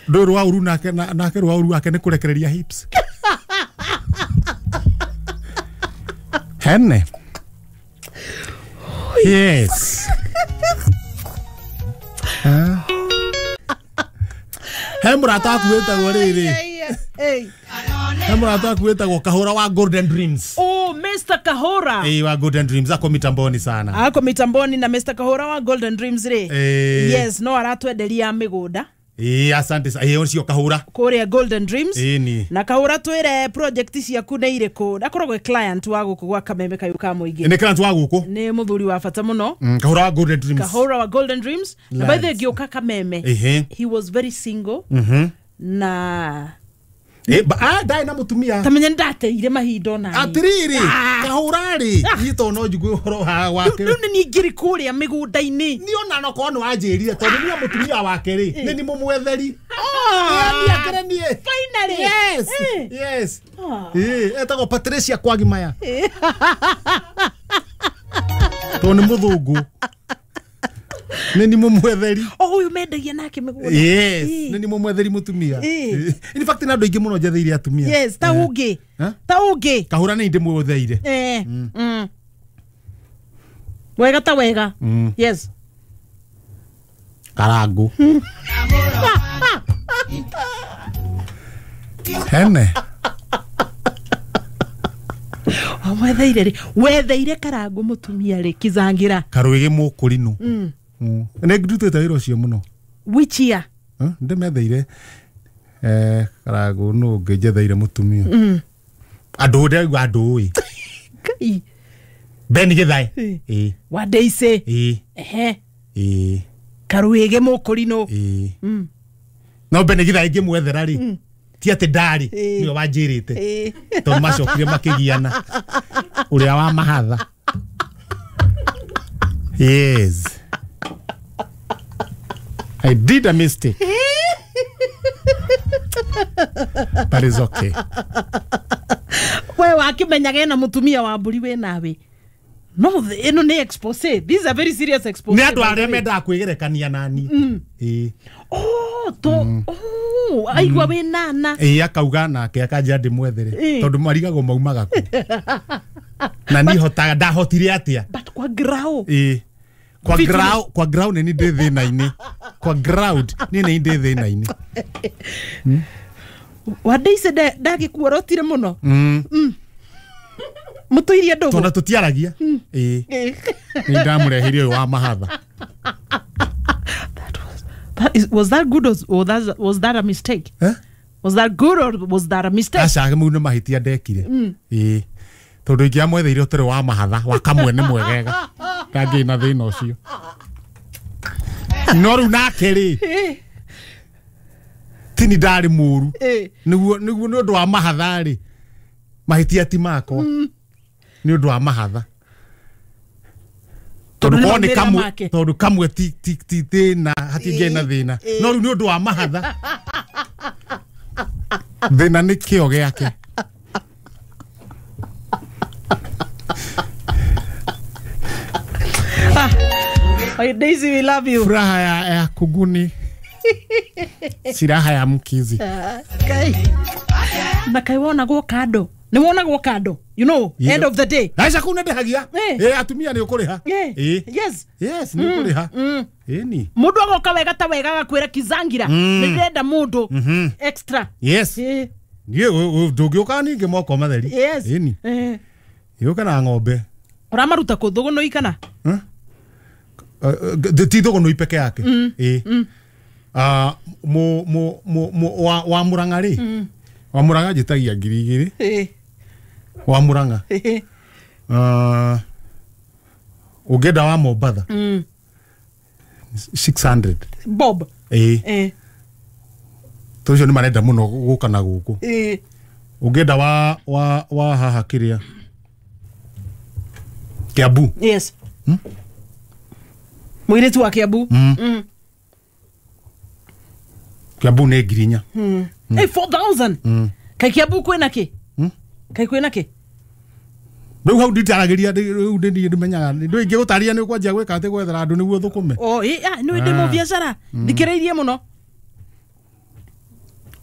ndo ruwa uru nake ruwa uru wake ni kurekereria hips hene yes he murata waku wetagwo riri he murata waku wetagwo Kahura wa Golden Dreams Mr. Kahura wa Golden Dreams ako mitamboni sana ako mitamboni na Mr. Kahura wa Golden Dreams ri yes no aratwenderia migunda asante sana ucio Kahura kuria Golden Dreams ni na Kahura twire project ciaku na iriko ndakoragwo client wa guku gwa Kameme Kayuka muingi ni client wa guku ni muthuri wa bata muno Kahura wa Golden Dreams Kahura wa Golden Dreams na by the gioka Kameme he was very single na dai na mutumia tamenya ndateire mahindo na atiriri Kahura ri yito no jugu horo ha wake ni ngiri kuria migunda-ini ni ona no kono anjirire tondu ni mutumia wake ri ni mumwetheri ni akere ni finally yes etago Patricia Kwagimaya to ni muthungu ni mumwetheri uyu mendagia nake migunda yes ni mumwetheri mutumia in fact na andu aingi muno njetheire atumia yes ta ungi Kahura ni ndi mutheire wega ta wega yes karangu hene wetheire karangu mutumia ri kizangira karuigi mukurinu ne ngirutete wira ucio muno which year ndimetheire karangu no ngejetheire mutumia Ado de ado Kai. Ben Githai. What they say? Karuege mokorino. No Ben Githai ngimwethera ri. Ti ate ndari ni wanjirite. To macokire makigiana. Uria wa mahatha. Yes. I did a mistake. But it's okay. Wewe wakimenyage na mutumia wa mburi we nawe. No, eno ne expose. This is a very serious expose. Ni andu aria menda kwigerekania nani. Aigwa we nana. Akauga nake akanja ndimwethere. Tondu marigago maumaga ku. Na ni hotaga ndahotire atia. But kwa grau. Kwa ground ni ndi thina-ini. Kwa ground ni ndi thina-ini. Wade ise ndagikuorotire muno. Mutuirie ndogo. Tonda tutiaragia. Ni ndamurehirie wa mahatha. Was that good or was that a mistake? Was that good or was that a mistake? Acha mu no mahitia ndekire. Tondu ingia mwetheire utire wa mahatha wa kamwe ni mwegega. Kangi na thina ucio. No ru nake ri. Tini ndari muru. Niguo ni undu wa mahatha ri. Mahitia ti makwa. Ni undu wa mahatha. Tondu kamwe ti na hatinge na thina. No ru ni undu wa mahatha. Thina ni kio giake. Daisy, we love you. Furaha ya kuguni. Siraha ya mkizi. Kai. Na kai wona go kado. Ni wona go kado. You know, end of the day. Aisha kuna ndehagia. Atumia ni ukuriha. Yes, ni ukuriha. Ni. Mundu agoka wega ta wega gakwira kizangira. Ni ndenda mundu extra. Yes. Ni ndugioka ninge moko matheri. Ni. Yoka na ng'ombe. Uramaruta ku thuguno ikana? Ti thuguno ipeke yake. Wa Murang'a ri. Wa Murang'a jitagia 2,000. Wa Murang'a. Ugeda wa Mombasa. 600. Bob. Tucio ni marenda muno guka na guku. Ugeda wa haha kiria. Kiambu. Yes. Mwiretu wa Kiambu. Kiambu ne girinya. 4,000. Kai Kiambu kwena ki? Kai kwena ki? Riu hau nditaragiria riu ndi menyaga ndu ingi gutaria ni kwanjia gwika ati gwethera andu niguo thukume. No ndi mo biashara. Ndikireirie muno.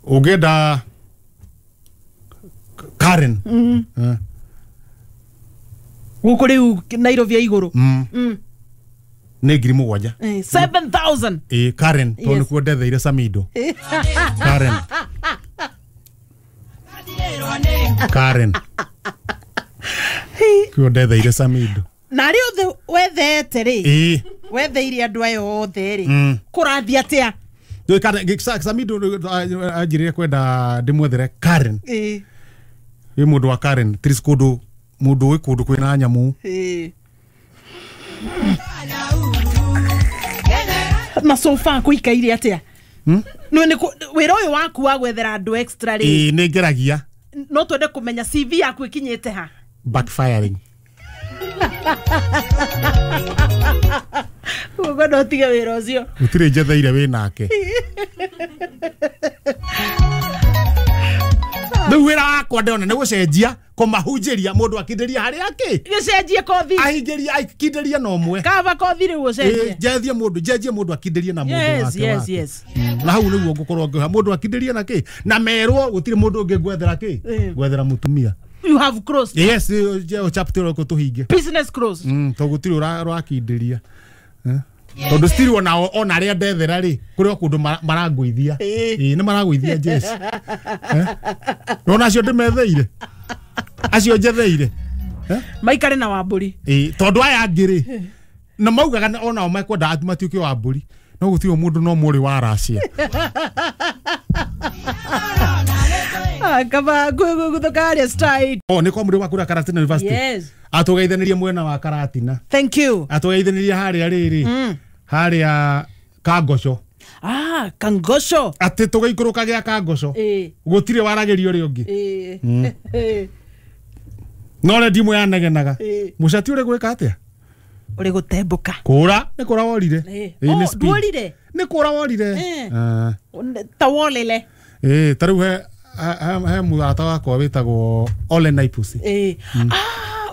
Ugenda Karen. Guku riu Nairobi ya iguru. Ne 7,000. 7,000. Karen to nikuo ndetheire Samido. Karen. Kuo ndetheire Samido. Na rio wethete ri. Wetheire andu ayo othe ri. Kurathia atia. Ndio Karen Samido ajirire kwenda ndimwethere Karen. Ye mundu wa Karen Triscodo mundu wi kundu kwina nyamu. Na sofa kuikaire atia? No ni wira uyu waku wa gwethera andu extra ri. Ni ngeragia. No twende kumenya CV yaku ikinyite ha. Backfiring. Ugo no tiga wira ucio. Utire njetheire we nake. Ndu wira wakwa ndona ni gucenjia kumahunjiria mundu akinderia hari ake. Gicenjie kothi. Ahingeria akinderia no mwe. Kava kothi ri gucenjie. Njenjie mundu akinderia na mundu wake. Yes. Na hau niguo ngukorwo ngiha mundu akinderia na ki. Na merwo gutire mundu ungi gwethera ki. Gwethera mutumia. You have crossed. Yes, chapter ko tuhinge. Business cross. To gutire urakinderia. Tondu stiri ona aria ndethera ri kuri okundu marangũithia. Ni marangũithia Jess. Nona acio ndimetheire. Acio njetheire. Maikare na Wamburi. Tondu aya ngiri. Na maugaga ona o makwenda atumatuke Wamburi. No gutire mundu no muri wa Russia. kama guthukaria straight ni kwa muri wa kura Karatina University yes atugeithaniria mwena wa Karatina thank you atugeithaniria haria riri haria Kangosho Kangosho ati tugeikuruka gia Kangosho gutire waragerio ri ungi no le ndimwe yanegenaga mucati uri gwika atia uri gutembuka kura ni kura worire ni worire ni kura worire ta wolele tariu he muthata wakwa witagwo Ole Naipusi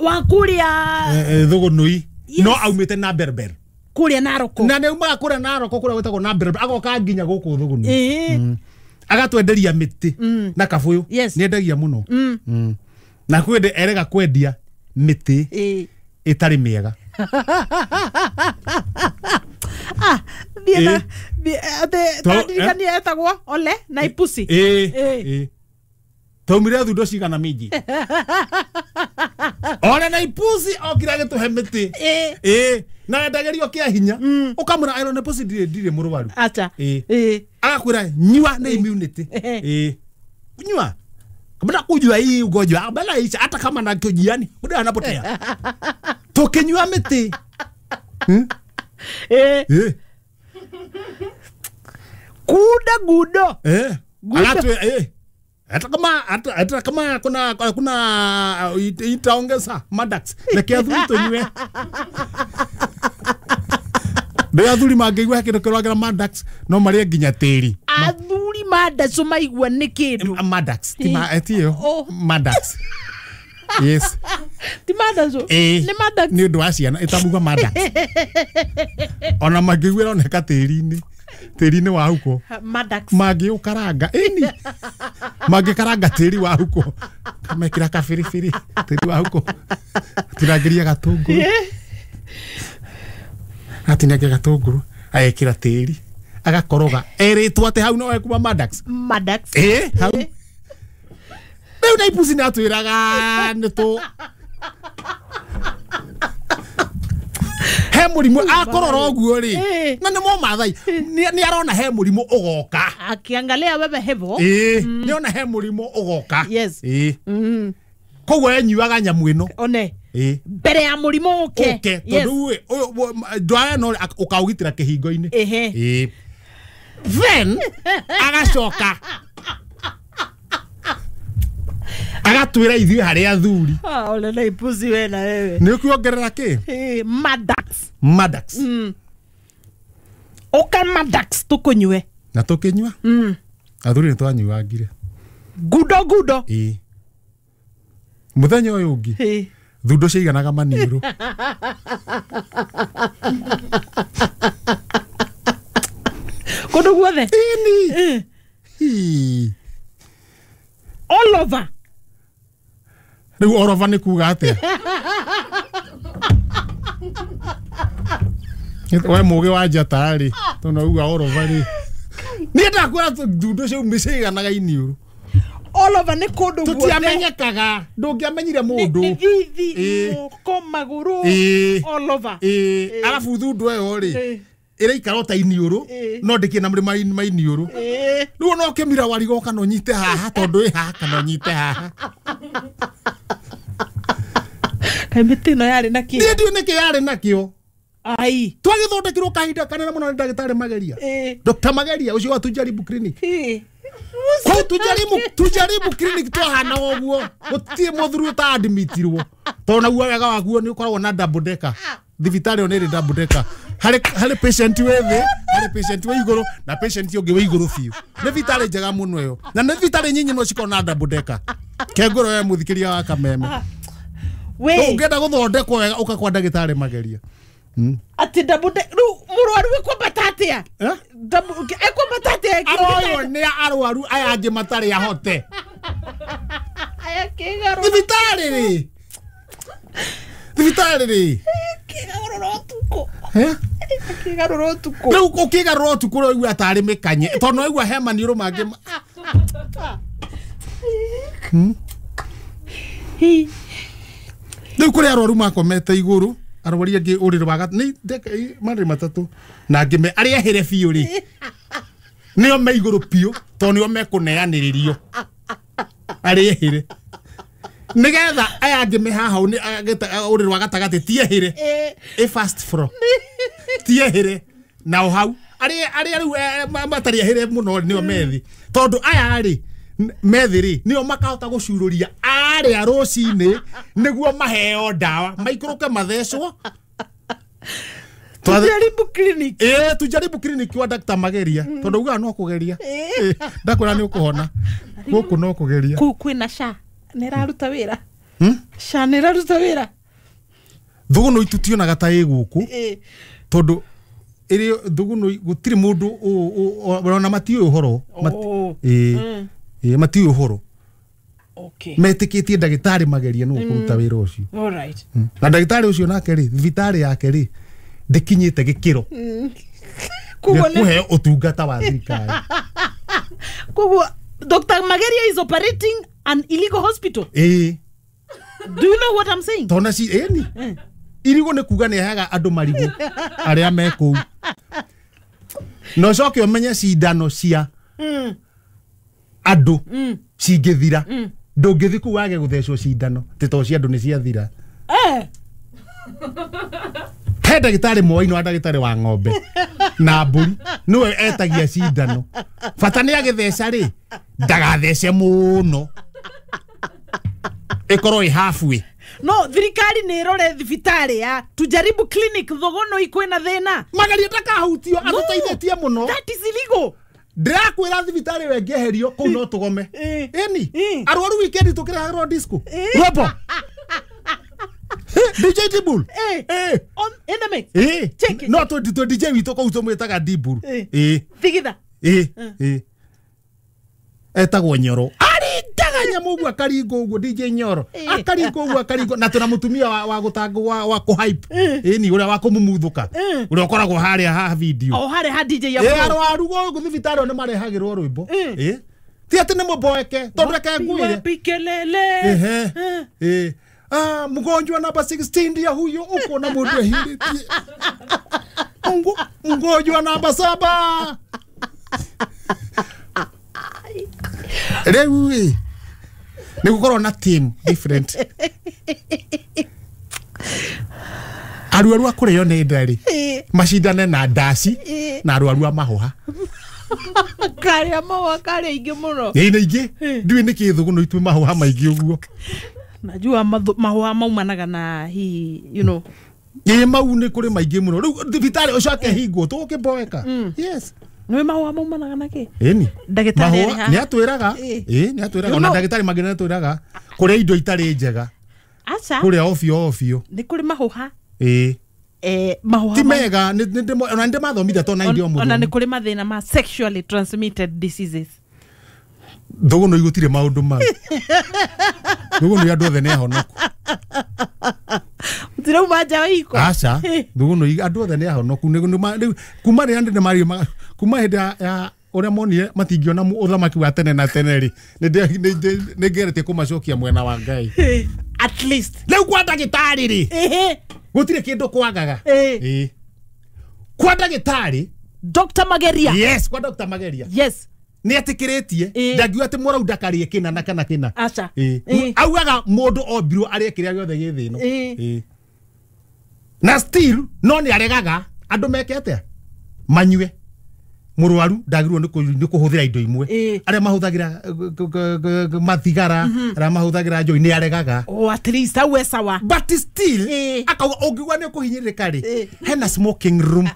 wa kuria thugunui no aumite na berber kuria Naroko na neuma kuria Naroko kuria witagwo na berber agoka nginya guku thugunu agatwenderia miti na kabuyu ni endagia muno na kwende erega kwendia miti itari miega ate etagwo Ole Naipusi tomire thundo cigana mingi Ole Naipusi okira gituhe miti na ndagerio kia hinya ukamura Ole Naipusi ndire murwaru acha agakwira nyua na immunity nyua kama kujua hii ugonjwa bala hii hata kama na kujiani muda anapotea tokenywa miti kuda gudo alatu hata kama kuna itaongeza madax na kiadhuri tonywe ndio athuri mangeigwa kindu kirwagira madax no maria nginya tiri athuri madax maigwa ni kindu madax etio madax yes ti madax ni madax ni ndo asiana itabuga madax ona mangeigwa oneka tiri-ini wa huko madax magi ukaranga eni magi karanga tiri wa huko kamekira kafirifiri tiri wa huko tiragiria gatunguru atineke gatunguru ayekira tiri agakoroga eritwa te hau no ekuba madax hau Neu Naipusi na twiraga neto he murimu akorora oguo ri na ni mo mathai ni arona he murimu ugoka akiangalia bebe hevo ni ona he murimu ugoka yes koguo enyuaga nyamu ino one mbere ya murimu uke tondu ndwaya no ukaugitira kihingo-ini then agacoka agatwira ithui hari athuri Ole Naipusi wena wewe ni kuongerera ki madax oka madax tukunywe na tukinywa athuri ni twanyuagire gudo muthenya uyu ungi thundo ciiganaga maniru kundu guothe all over riu orova ni kuga atia we muge wa njatari tunauga orova ri ni ndakwira thundo ciu miciganaga iniuru all over ni kundu guothe tutiamenyekaga ndungiamenyire mundu ni thithi moko maguru all over alafu thundo eyo ri ira ikarota iniuru no ndikina muri iniuru riu no kemira warigo kana unyite haha tondu haha kana unyite haha kamitino yari nakio ndio niki yari nakio ai twagithondekirwo kahinda kanene muno ni ndagitari Mageria Dr. Mageria ucio wa Tujaribu Clinic ko tujaribu clinic twahana oguo gutie muthuru ta admitirwo tona guo wega waguo ni ukoragwo na double decker thibitari one ri double decker hari patient wethe hari patient we iguru na patient ungi we iguru fiu ni vitari njega muno yo na ni vitari nyinyi no cikona double decker kengoro we muthikiria wa Kameme we ungenda guthondekwo wega uka kwa ndagitari Mageria ati double decker murwaru we kwa batatia eko batatia oyo ni arwaru aya angi matari ahote aya kigaro thibitari kigaruro tuko riu ukigaruro tuko riu atari mikanye tono igwa hema ni rumange riu kuri arwaru makomete iguru arwari angi uriro waga ni mari matatu na ngime ari ahere biu ri nio me iguru piu to nio me kuneaniririo arihire nigetha aya ngime haha ni uri rwa gatagati tiehire fast flow tiehire na hau ari riu matariehire muno nio methi tondu aya ari methiri nio makahota gucururia ari arocini niguo maheo ndawa maikuruke mathecwo tujaribu clinic tujaribu clinic wa Dr. Mageria tondu uga no kugeria ndakwira ni ukuhona guku no kugeria kwina sha niraruta wira sha niraruta wira thuguno itutionaga ta iguku tondu iri thuguno gutiri mundu ona matiyo uhoro mati uhoro okay metikitie ndagitari Mageria no kuruta wira ucio all right na ndagitari ucio nake ri thibitari yake ri ndikinyite gikiro kuhe utungata wa thirikari Dr. Mageria is operating an illegal hospital. Do you know what I'm saying? Tona si ni irigo ne kuga ne haga andu marigo aria meku no coke omenye cindano cia andu cingithira ndungithi ku wage guthecwo cindano tito cia andu ni ciathira he ndagitari moino ndagitari wa ng'ombe na mburi niwe etagia cindano bata ni agitheca ri ndagathece muno ikoro halfway no thirikari ni rore thibitari ya tujaribu clinic thogono ikwena thina Mageria ndakahutio atuteithetie muno that is illegal ndakwira thibitari wengeherio ku no tugome eni arwaru weekend tukiragirwo disco robo DJ Dibul on in the mix check it no to DJ wito ko utomwetaga Dibul thigitha etagwo Nyoro ari ndaganya mugu akaringo ugo DJ Nyoro akaringo ugo akaringo na tuna mutumia wa gutango wa ku hype ni uria wa kumumuthuka uria ukoragwo haria ha video haria ha DJ ya arwaru go thibitari ne marehagirwo rwimbo ti ati ne muboeke tondu reke ngwire pikelele mgonjwa namba 16 ndia huyo uko na mundu ahiritie mgonjwa namba 7 Rewi ni gukoro na team different arwaru akureyo ne ndari mashindane na ndasi na arwaru amahoha kari amahoha kari ingi muno ni ingi ndui ni kithuguno itwe mahoha maingi uguo najua mahoha maumanaga na hi you know mau ni kuri maingi muno riu thibitari ucoke hingo tukiboeka yes no mahoha maumanaga nake ni ndagitari ni atwiraga ni atwiraga ona ndagitari magene atwiraga kuri indo itari njega acha kuri ofio ni kuri mahoha mahoha ti mega ni ona ndi mathomithia tona ndio muno ona ni kuri mathina ma sexually transmitted diseases thuguno igutire maundu ma thuguno andu othe ne ahonoku Tira maja iko acha thuguno andu othe ne ahonoku ni kuma ri andi ne mari kuma heda ya ore monire matingiona uthamaki wa tene na tene ri ni ngerete kumacokia mwena wa Ngai at least leu kwa ndagitari ri gutire kindu kwagaga kwa ndagitari Dr. Mageria yes kwa Dr. Mageria yes ni atikiretie ndagiwa ati mora udakari kina na kana kina acha augaga mundu obiro ari kiria giothe githino na still no ni aregaga andu mekete manyue murwaru ndagirwo ni kuhuthira indo imwe aria mahuthagira mathigara aria mahuthagira njoi ni aregaga at least awe sawa but still akauga ongigwa ni kuhinyirika ri hena smoking room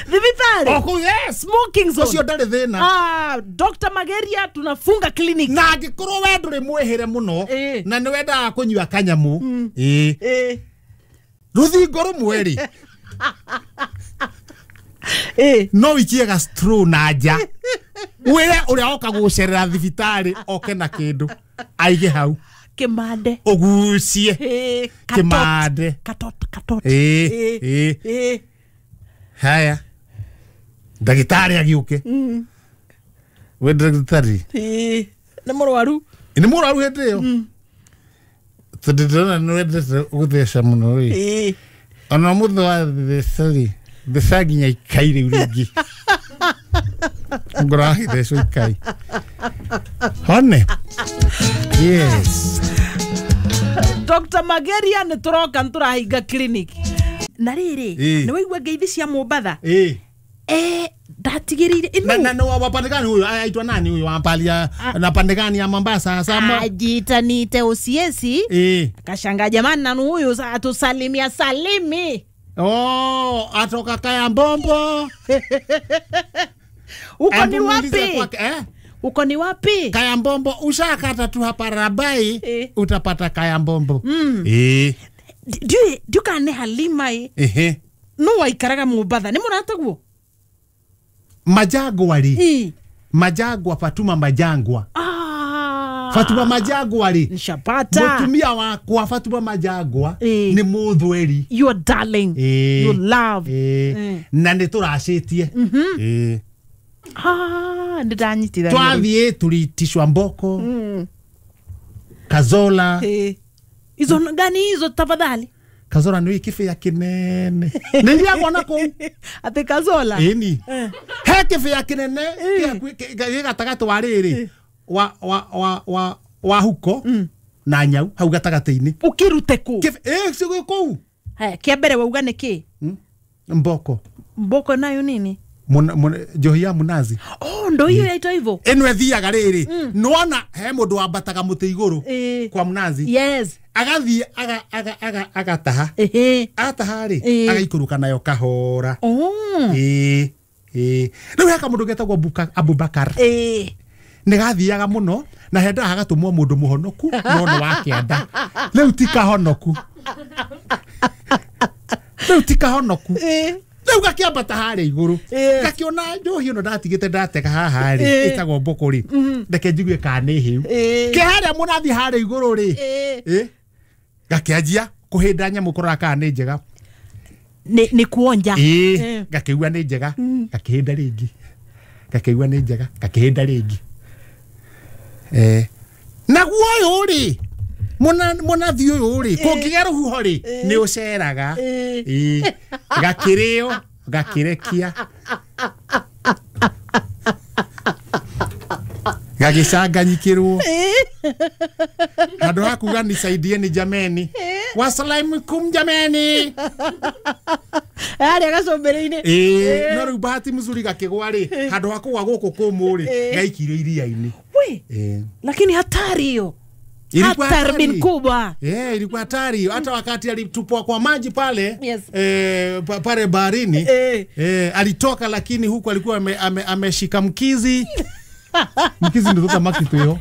thibitari yes smoking zone ucio ndari thina Dr. Mageria tunafunga clinic na angikorwo we nduri mwehere muno na ni wenda kunyua kanyamu ruthingo rumwe ri no ikiega straw na nja wire uria oka gucerera thibitari oke na kindu aige hau kimande ugucie kimande katot haya ndagitari agiuke we ndagitari ni murwaru hindi yo tudidona no wende guthesha muno ri ona mutho wa thesari thesaginya ikaire uringi ngora thesho ikai Hone. Yes. Dr. Mageria ni turoka nturahinga clinic. Na riri, ni waigua ngeithi cia Mombatha. Ndatigirire ino. Na wapandegani huyo aitwa nani huyo wampalia na pandegani ya Mombasa sama. Ajitanite usiesi. Akashanga jamani nanu huyu atusalimia salimi. Oh, atoka Kaya Mbombo. Uko ni wapi? Uko ni wapi? Kaya Mbombo ushakata tu hapa Rabai utapata Kaya Mbombo. Diu kane Halima no waikaraga Mombatha ni murataguo Majagwa ri Majagwa Fatuma Majagwa Fatuma Majagwa ri nshapata mutumia wakwa Fatuma Majagwa ni muthweri your darling your love na nituracitie ndanyitira twathie turitishwa mboko Kazola izo gani hizo tafadhali Kazola ni kifia kinene ndia gwana ko ate Kazola ni he kifia kinene gatagato wariri wa huko na nyau hau gatagate-ini ukirute ku sigo ko kiambere wauga niki mboko nayo nini Johia Munazi ndo hiyo yaitwa hivyo eno ethiaga riri nona he mundu wambataga muti iguru kwa Munazi yes agathie agataha ataha ri agaikuruka nayo kahora riu heka mundu getagwo Abubakar nigathiaga muno na henda hagatumwo mundu muhonoku nona wakienda riu tika honoku Leu gakiambata hare iguru gakiona njohi no ndatigite ndatega haha ri itagwo mboko ri ndeke njigue kane hiu ke hare Munathi hare iguru ri gakianjia kuhinda nyamu korora kane njega ni kuonja gakiigua ni njega gakihinda ringi gakiigua ni njega gakihinda ringi naguo uyu ri Munathi uyu ri kungigera ruho ri ni uceraga gakirio gakirekia gagisanganyikirwo handu hakuga nisaidie ni jameni wasalaimukum jameni ari agacombere-ini no riu bahati mzuri gakigwa ri handu hakugwa guku kumu ri gaikirio iria-ini lakini hatari hiyo hatari kubwa ilikuwa hatari hata wakati alitupwa kwa maji pale pale baharini alitoka lakini huku alikuwa ameshika mkizi mkizi ndio thamaki tu hiyo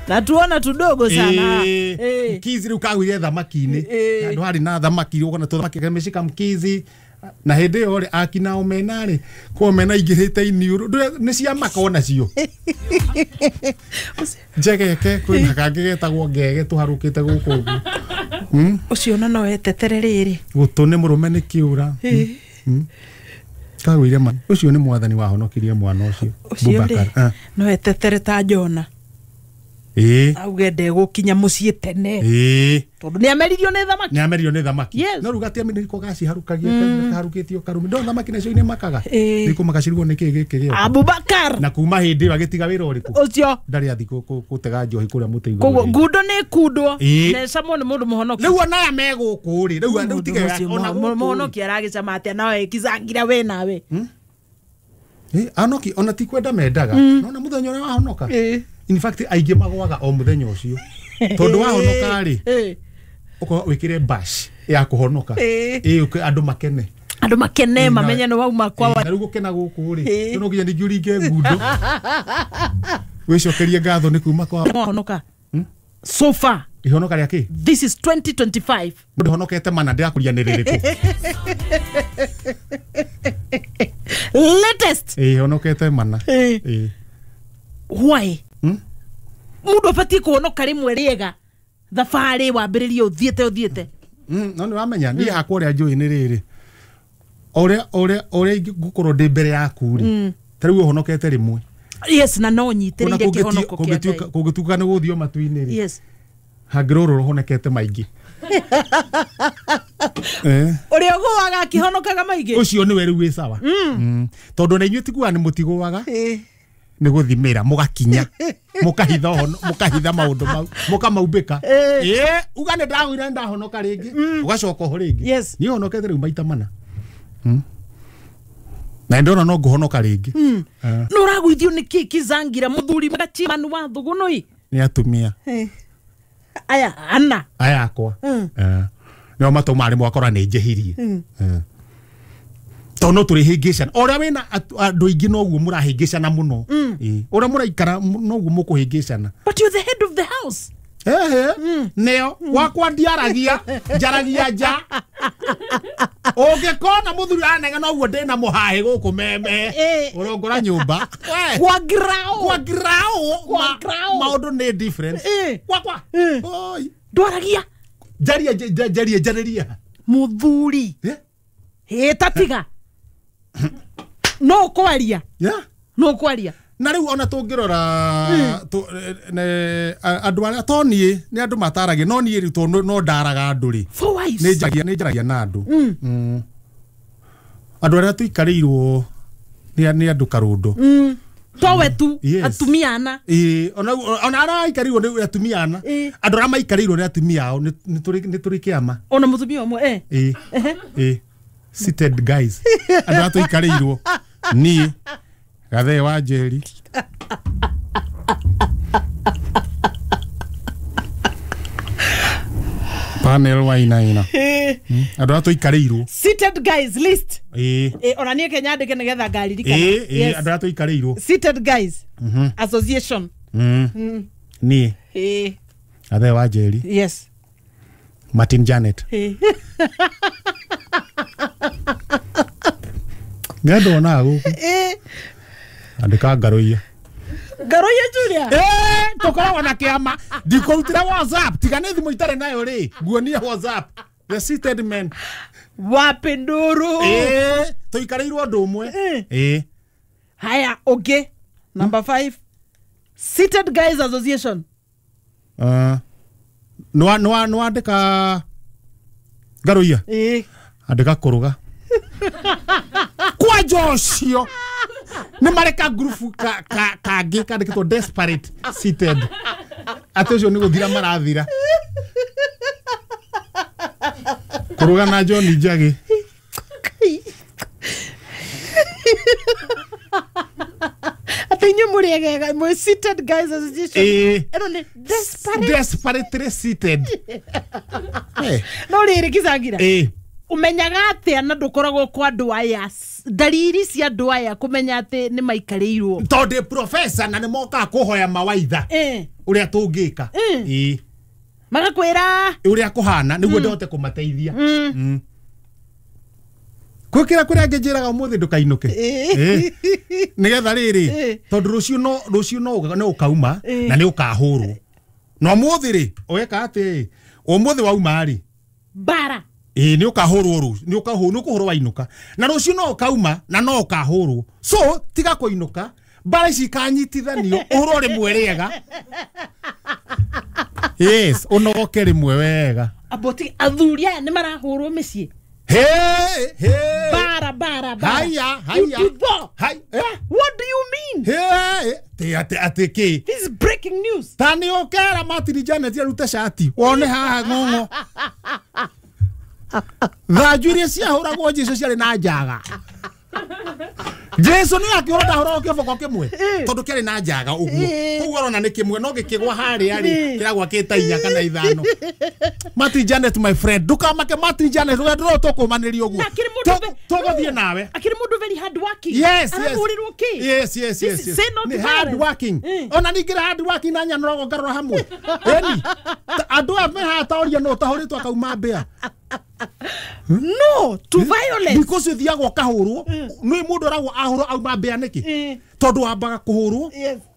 na tuona tudogo sana mkizi ukagwire thamaki-ini ndo hari na thamaki uko na thamaki ameshika mkizi na hende ore akina omenare ko omena igirite iniuru ni cia makona cio njegeke kwina kangigetagwo ngege tuharukite guku ucio no etetere riri gutune murume ni kiura kagwire man ucio ni mwathani wahonokirie mwana ucio Bubakar no etetere ta Jona auge ndegukinya mucii tene tondu ni ameririo ni thamaki no rugati ameriko gaci harukagia harukitio karumi ndo thamaki nacio ni makaga niko makacirwo ni kigiki Abubakar na kuma hindi bagitiga wira uriku ucio ndari athi gutega njohi kuria muti iguru koguo ngundo ni kundwo na samo ni mundu muhonoki riu ona meguku ri riu tige ona muhonoki aragicama atia nawe kizangira we nawe anoki ona ti kwenda mendaga nona muthenya ura wahonoka in fact aige magwaga o muthenya ucio tondu wahonoka ri uko wikire bash ya kuhonoka andu makene mamenye no wauma kwa na rugo kena guku ri no nginya ningiuringe ngundo wicokerie ngatho ni kuma kwa honoka so far ihonoka ria ki this is 2025 mundu honokete mana ndirakuria ni ririku latest honokete mana why mundu afati kuhonoka rimwe riega thabari wambiririe uthiete no ni wamenya ni hakwa ria njui ni riri ore gukorwo ndi mbere yaku ri tariu uhonokete rimwe yes na no nyitiriire kihonoko kia kugituka ni guthio matu-ini ri yes hangiroro ruhonekete maingi uria guaga kihonokaga maingi ucio ni weru wi sawa tondu na inyuĩ tiguaga ni mutigũaga ni guthimira mugakinya mukahitha maundu mau mukamaumbika ugane ndagwire ndahonoka ringi ugacoka ho ringi ni honokete riu maita mana na ndona no nguhonoka ringi no ragwithio ni kizangira muthuri magachimanu wa thugunoi ni atumia aya ana aya akwa no matomari mwakora ni njehirie tono turi hingicana oria wina andu ingi noguo murahingicana muno oria muraikara noguo mukuhingicana but you're the head of the house neo wakwa ndiaragia njaragia nja ungikona muthuri anega noguo ndina muhahe guku meme urongora nyumba kwa grao maundu ni different wakwa oi ndwaragia jaria muthuri tatiga no kwaria na riu ona tungirora andu aria tonie ni andu mataragia no nie riu no ndaraga andu ri ni njaragia na andu andu aria tuikarirwo ni andu karundu towe tu atumiana ona ara ikarirwo ni atumiana andu ara maikarirwo ni atumia ao ni turi kiama ona mutumia omwe seated guys andu atu ikarirwo ni Gathe wa Njeri panel wa ina andu atu ikarirwo seated guys list ona nie Kenya ndike nigetha ngari rikana andu atu ikarirwo seated guys association ni Gathe wa Njeri yes Martin Janet ngendo na guku andika Ngaroia Julia tokoragwo na kiama ndikurutira WhatsApp tigane thimu itare nayo ri guonia WhatsApp the seated men wapenduru tuikarirwo andu umwe haya okay number 5 seated guys association no andika Ngaroia andika kuruga kwa Joshio ni mareka group kage kandikitwo desperate seated atosho ni guthira marathira kuruga na John Njagi atinyo muriega mo seated guys association eno desperate seated no riri kizagira umenyaga atia na ndukoragwo kwa andu aya dalili cia andu aya kumenya ati ni maikarirwo tonde professor na ni moka kuhoya mawaitha uria tungika magakwira uria kuhana niguo ndote kumateithia kwikira kuria ngejiraga umuthi ndukainuke nigetha riri tondu rucio no ukauma na ni ukahurwo no umuthi ri weka ati umuthi wauma ri bara ni ukahurwo ni ukuhurwo wainuka na rucio no ukauma na no ukahurwo so tiga kuinuka bara ici kanyitithanio uhurwo rimwe riega yes unogoke rimwe wega aboti athuria ni marahurwo micii bara haya what do you mean atiki this is breaking news tani okera Martin Janet arute shati wone haha ngongo thajurie cia huragwo Jesu ciari na njaga Jesu ni akihota horo kiboko kimwe tondu kiari na njaga uguo kuguo na ni kimwe no gikigwa hari ari kiragwa kitainya kana ithano Martin Janet my friend dukamake Martin Janet ndo tukumaniria uguo tugothie nawe akiri mundu very hard working yes ni hard working ona ningira hard working na nyanogo ngarora hamwe eni andu ame hataoria no tahuritwo akauma mbea no to violence because thiagwo kahurwo ni mundu aragwo ahurwo auma mbea niki tondu ambaga kuhurwo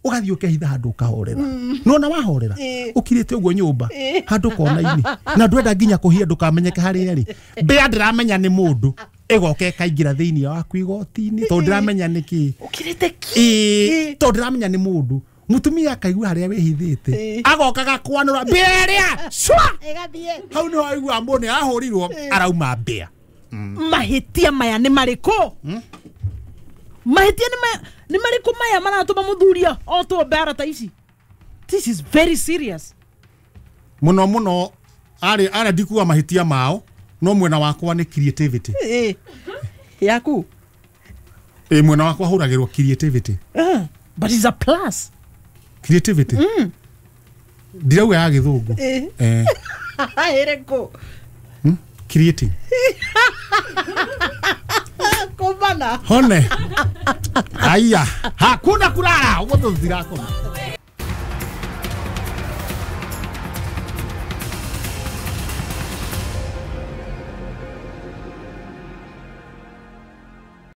ugathio kehitha handu kahorera no na wahorera ukirite uguo nyumba handu kona-ini na ndwenda nginya kuhia ndukamenyeke hari eri mbea ndiramenya ni mundu egoke kaingira thiini wa kwigoti-ini tondu ndiramenya niki ukirite ki tondu ndiramenya ni mundu mutumia akaigua haria wihithite agokaga kwanura mbea shwa egathie hau no aigua mbone ahurirwo arauma mbea mahitia maya ni mariko mahitia ni mariko maya maratuma muthuria o to bara ta ici This is very serious. Muno ara ndikuwa mahitia mao no mwena wakwa ni creativity. Yaku. Mwena wakwa huragirwo creativity. But it's a plus. Creativity. Ndirauga ya githungu. Ereko. Creating. Komana. Hone. Aya. Hakuna kulala. Ugo thira koma.